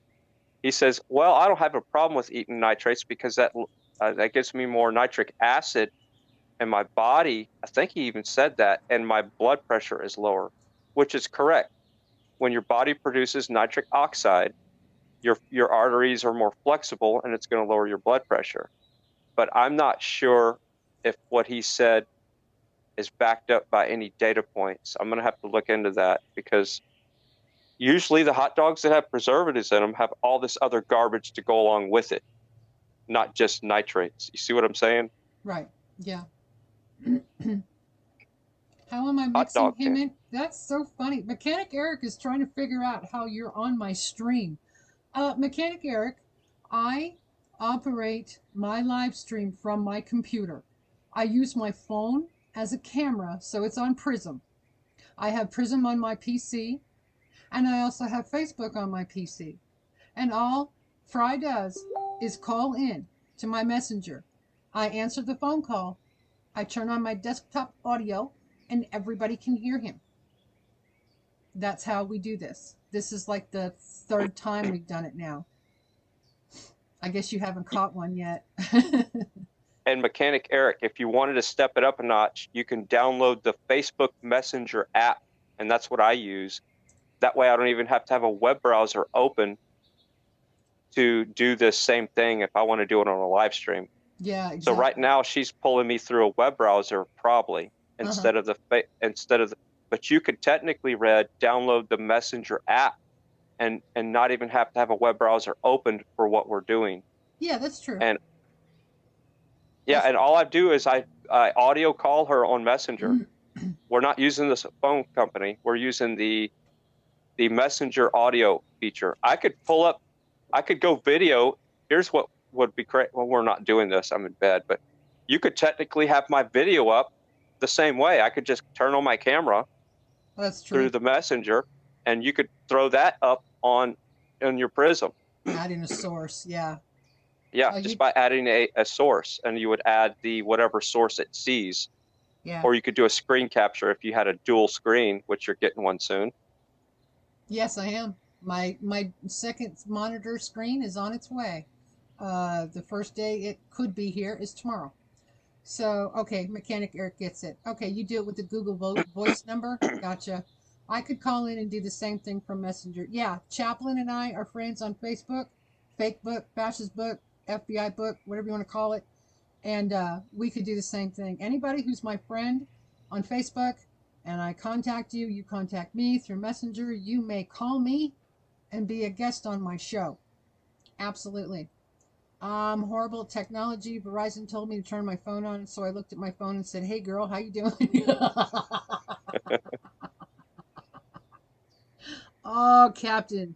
he says, well, I don't have a problem with eating nitrates because that gives me more nitric acid in my body. I think he even said that, and my blood pressure is lower, which is correct. When your body produces nitric oxide, your arteries are more flexible, and it's going to lower your blood pressure. But I'm not sure if what he said is backed up by any data points. I'm going to have to look into that, because usually the hot dogs that have preservatives in them have all this other garbage to go along with it, not just nitrates. You see what I'm saying? Right. Yeah. How am I Hot mixing dog him can. in? That's so funny. Mechanic Eric is trying to figure out how you're on my stream. Mechanic Eric, I operate my live stream from my computer. I use my phone as a camera, so it's on Prism. I have Prism on my PC, and I also have Facebook on my PC. And all Fry does is call in to my messenger. I answer the phone call. I turn on my desktop audio, and everybody can hear him. That's how we do this. This is like the third time we've done it now. I guess you haven't caught one yet. And Mechanic Eric, if you wanted to step it up a notch, you can download the Facebook Messenger app, and that's what I use. That way I don't even have to have a web browser open to do this same thing if I want to do it on a live stream. Yeah, exactly. So right now she's pulling me through a web browser probably instead of but you could technically, Red, download the Messenger app and not even have to have a web browser opened for what we're doing. Yeah, that's true. And yeah, and all I do is I audio call her on Messenger. We're not using this phone company. We're using the Messenger audio feature. I could go video. Here's what would be great. Well, we're not doing this. I'm in bed, but you could technically have my video up the same way. I could just turn on my camera That's true. through the Messenger, and you could throw that up on your Prism. Adding a source, yeah. Yeah, just by adding a source, and you would add the whatever source it sees. Yeah. Or you could do a screen capture if you had a dual screen, which you're getting one soon. Yes, I am. My second monitor screen is on its way. The first day it could be here is tomorrow. So, okay, Mechanic Eric gets it. Okay, you do it with the Google Voice number. Gotcha. I could call in and do the same thing from Messenger. Yeah, Chaplain and I are friends on Facebook, Fake Book, Bash's Book, FBI Book, whatever you want to call it. And we could do the same thing. Anybody who's my friend on Facebook and I contact you, you contact me through Messenger, you may call me and be a guest on my show. Absolutely. Horrible at technology. Verizon told me to turn my phone on, so I looked at my phone and said, "Hey girl, how you doing?" Oh, Captain.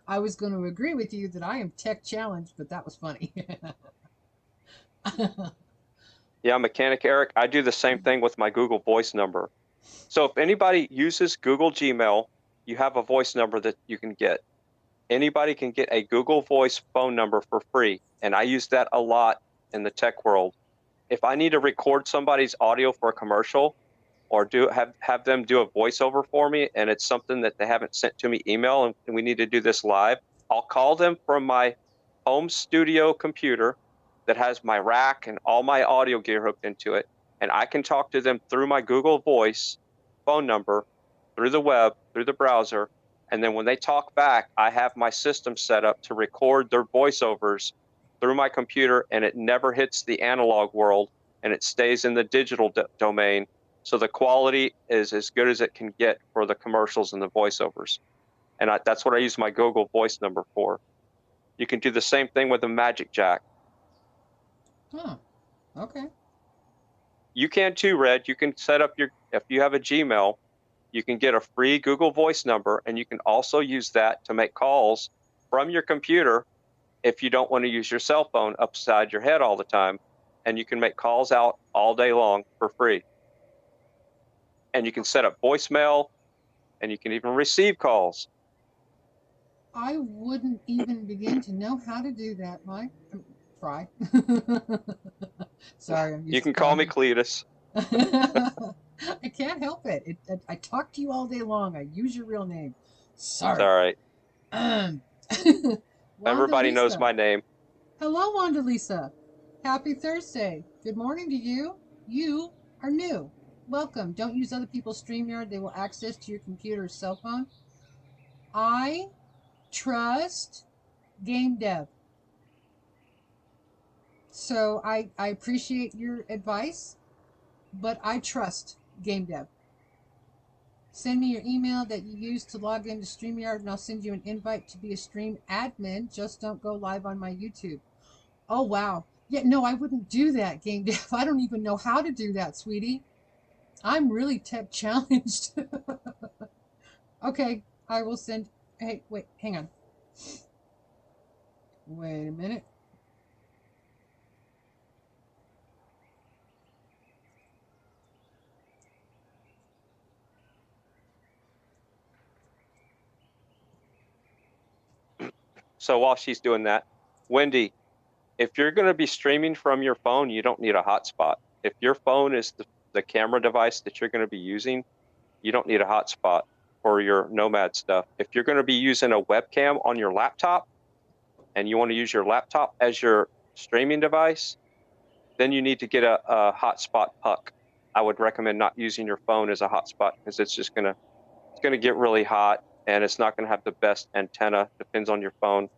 I was going to agree with you that I am tech challenged, but that was funny. Yeah, Mechanic Eric, I do the same thing with my Google Voice number. So if anybody uses Google Gmail, you have a voice number that you can get. Anybody can get a Google Voice phone number for free, and I use that a lot in the tech world. If I need to record somebody's audio for a commercial or have them do a voiceover for me, and it's something that they haven't sent to me email and we need to do this live, I'll call them from my home studio computer that has my rack and all my audio gear hooked into it, and I can talk to them through my Google Voice phone number, through the web, through the browser, and then when they talk back, I have my system set up to record their voiceovers through my computer, and it never hits the analog world. and it stays in the digital domain. So the quality is as good as it can get for the commercials and the voiceovers. And that's what I use my Google Voice number for. You can do the same thing with a Magic Jack. Huh. Okay. You can too, Red. You can set up if you have a Gmail, you can get a free Google Voice number, and you can also use that to make calls from your computer if you don't want to use your cell phone upside your head all the time. And you can make calls out all day long for free. And you can set up voicemail, and you can even receive calls. I wouldn't even begin to know how to do that, Mike. Try. Sorry, I'm used You can call me Cletus. I can't help it. I talk to you all day long. I use your real name. Sorry. It's all right. Everybody knows my name. Hello, Wanda Lisa. Happy Thursday. Good morning to you. You are new. Welcome. Don't use other people's StreamYard. They will access to your computer or cell phone. I trust game dev. So I appreciate your advice, but I trust game dev. Send me your email that you use to log into StreamYard, and I'll send you an invite to be a stream admin. Just don't go live on my YouTube. Oh, wow. Yeah, no, I wouldn't do that, game dev. I don't even know how to do that, sweetie. I'm really tech challenged. Okay, I will send... Hey, wait, hang on. Wait a minute. So while she's doing that, Wendy, if you're going to be streaming from your phone, you don't need a hotspot. If your phone is the camera device that you're going to be using, you don't need a hotspot for your Nomad stuff. If you're going to be using a webcam on your laptop and you want to use your laptop as your streaming device, then you need to get a hotspot puck. I would recommend not using your phone as a hotspot because it's going to get really hot and it's not going to have the best antenna. Depends on your phone.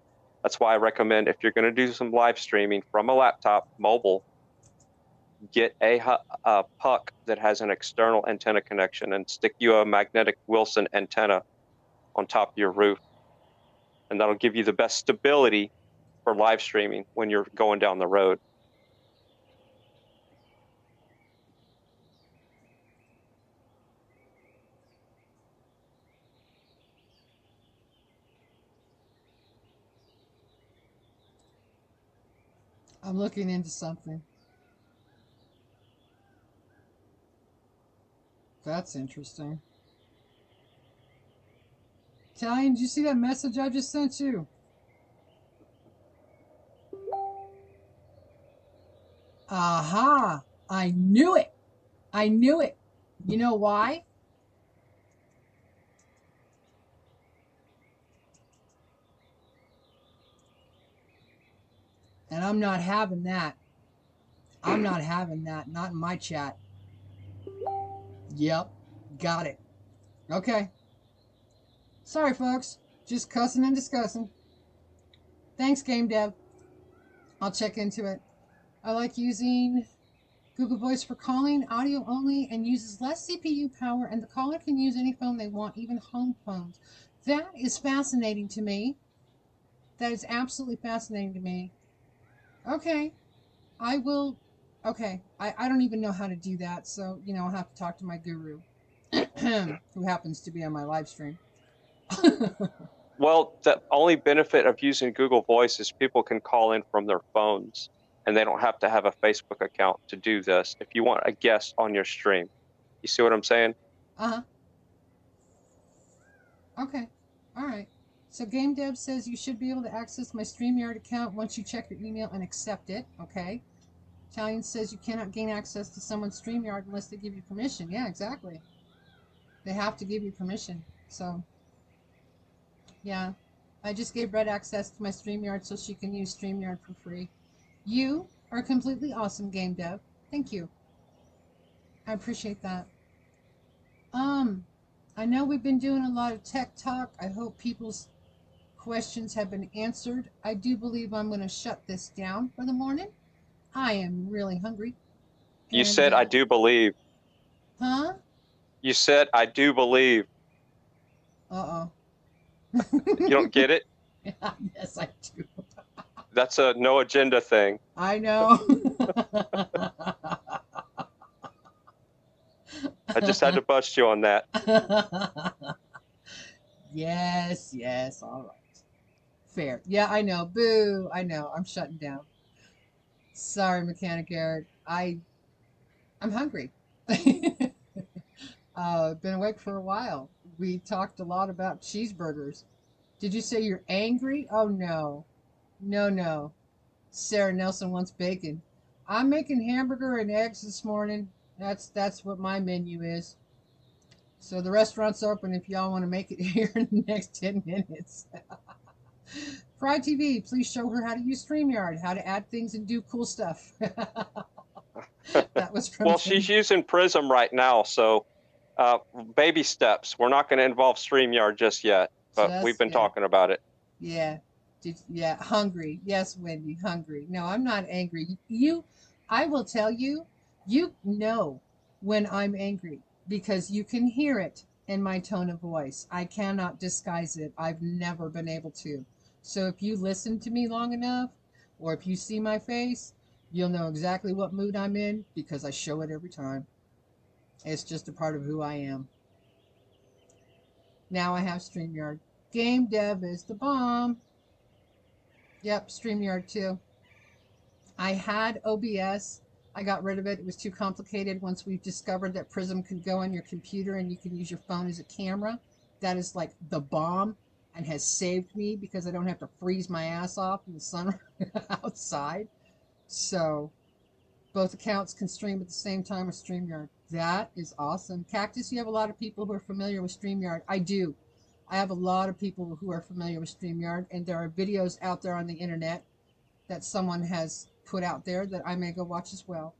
That's why I recommend if you're going to do some live streaming from a laptop, mobile, get a puck that has an external antenna connection and stick you a magnetic Wilson antenna on top of your roof. And that'll give you the best stability for live streaming when you're going down the road. I'm looking into something. That's interesting. Italian, did you see that message I just sent you? Aha! I knew it! I knew it! You know why? And I'm not having that. I'm not having that. Not in my chat. Yep. Got it. Okay. Sorry, folks. Just cussing and discussing. Thanks, game dev. I'll check into it. I like using Google Voice for calling, audio only, and uses less CPU power, and the caller can use any phone they want, even home phones. That is fascinating to me. That is absolutely fascinating to me. Okay. I will... Okay. I don't even know how to do that, so, you know, I'll have to talk to my guru, who happens to be on my live stream. Well, the only benefit of using Google Voice is people can call in from their phones, and they don't have to have a Facebook account to do this if you want a guest on your stream. You see what I'm saying? Uh-huh. Okay. All right. So Game Dev says you should be able to access my StreamYard account once you check your email and accept it. Okay. Italian says you cannot gain access to someone's StreamYard unless they give you permission. Yeah, exactly. They have to give you permission. So, yeah. I just gave Red access to my StreamYard so she can use StreamYard for free. You are completely awesome, Game Dev. Thank you. I appreciate that. I know we've been doing a lot of tech talk. I hope people's questions have been answered. I do believe I'm going to shut this down for the morning. I am really hungry. You And, said I do believe. huh? You said I do believe. Uh-oh. You don't get it? Yes, I do. That's a no agenda thing. I know. I just had to bust you on that. Yes, yes, all right. Fair. Yeah, I know. Boo. I know. I'm shutting down. Sorry, Mechanic Eric. I'm hungry. Been awake for a while. We talked a lot about cheeseburgers. Did you say you're angry? Oh no. No, no. Sarah Nelson wants bacon. I'm making hamburger and eggs this morning. That's what my menu is. So the restaurant's open if y'all want to make it here in the next 10 minutes. Fry TV, please show her how to use StreamYard, how to add things and do cool stuff. That was from Well, she's using Prism right now, so baby steps. We're not going to involve StreamYard just yet, but we've been yeah. talking about it. Yeah. Yeah, hungry. Yes, Wendy, hungry. No, I'm not angry. I will tell you, you know when I'm angry because you can hear it in my tone of voice. I cannot disguise it. I've never been able to. So if you listen to me long enough, or if you see my face, you'll know exactly what mood I'm in because I show it every time. It's just a part of who I am. Now I have StreamYard. Game dev is the bomb. Yep, StreamYard too. I had OBS. I got rid of it. It was too complicated once we discovered that Prism could go on your computer and you can use your phone as a camera. That is like the bomb and has saved me because I don't have to freeze my ass off in the sun outside. So both accounts can stream at the same time with StreamYard. That is awesome. Cactus, you have a lot of people who are familiar with StreamYard. I do. I have a lot of people who are familiar with StreamYard, and there are videos out there on the internet that someone has put out there that I may go watch as well.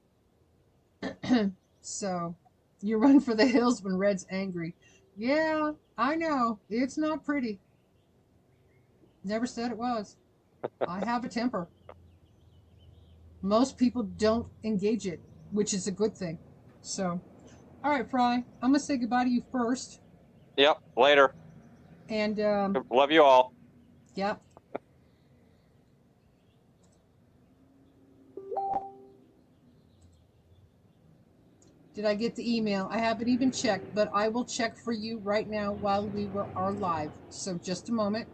So, you run for the hills when Red's angry. Yeah, I know. It's not pretty. Never said it was. I have a temper. Most people don't engage it, which is a good thing. So, all right, Fry, I'm going to say goodbye to you first. Yep, later. And, love you all. yep. Did I get the email? I haven't even checked, but I will check for you right now while we are live. So just a moment.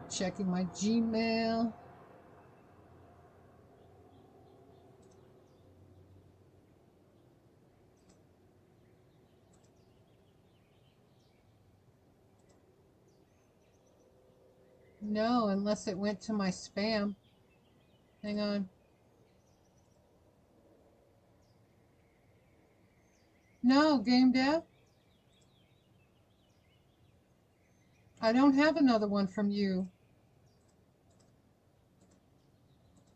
Checking my Gmail. No, unless it went to my spam. Hang on. No, Game Dev. I don't have another one from you.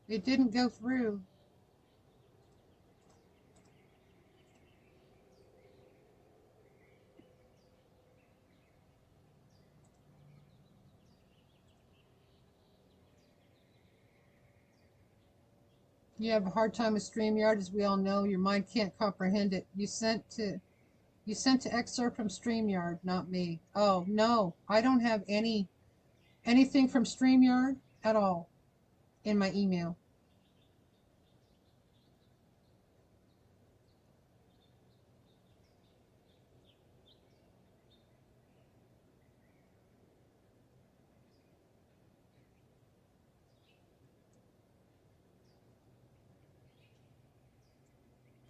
It didn't go through. You have a hard time with StreamYard, as we all know. Your mind can't comprehend it. You sent to excerpt from StreamYard, not me. Oh no, I don't have anything from StreamYard at all in my email.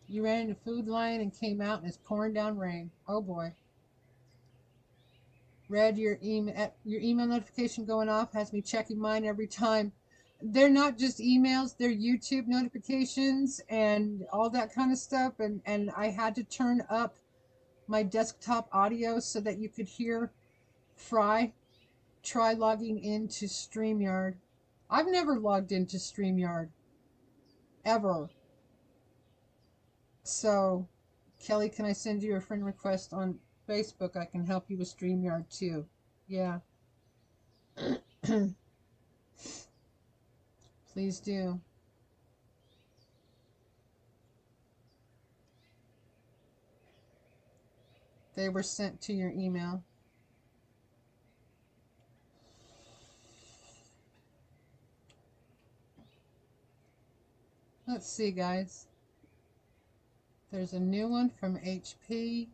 You ran into Food Lion and came out and it's pouring down rain. Oh boy. Red, your email notification going off has me checking mine every time. They're not just emails, they're YouTube notifications and all that kind of stuff. And I had to turn up my desktop audio so that you could hear Fry. Try logging into StreamYard. I've never logged into StreamYard. Ever. So, Kelly, can I send you a friend request on Facebook? I can help you with StreamYard too. Yeah. Please do. They were sent to your email. Let's see, guys. There's a new one from HP.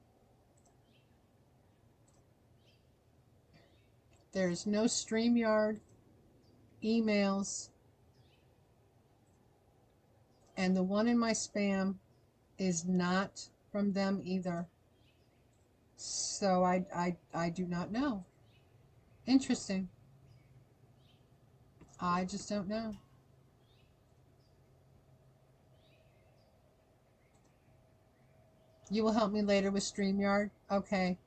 There's no StreamYard emails. And the one in my spam is not from them either. So I do not know. Interesting. I just don't know. You will help me later with StreamYard? Okay.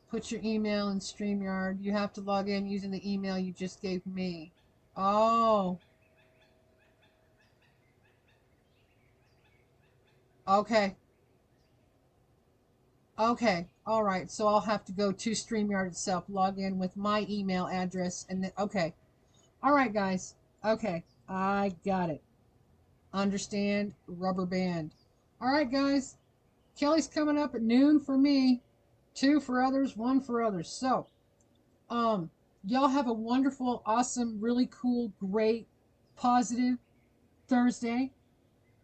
Put your email in StreamYard. You have to log in using the email you just gave me. Oh. Okay. Okay. All right. So I'll have to go to StreamYard itself, log in with my email address, and then, okay. All right, guys. Okay. I got it. Understand? Rubber band. All right, guys. Kelly's coming up at noon for me. 2 for others, 1 for others. So, y'all have a wonderful, awesome, really cool, great, positive Thursday.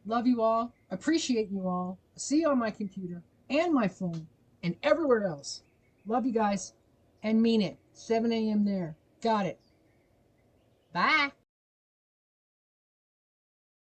Love you all. Appreciate you all. See you on my computer and my phone and everywhere else. Love you guys and mean it. 7 a.m. there. Got it. Bye.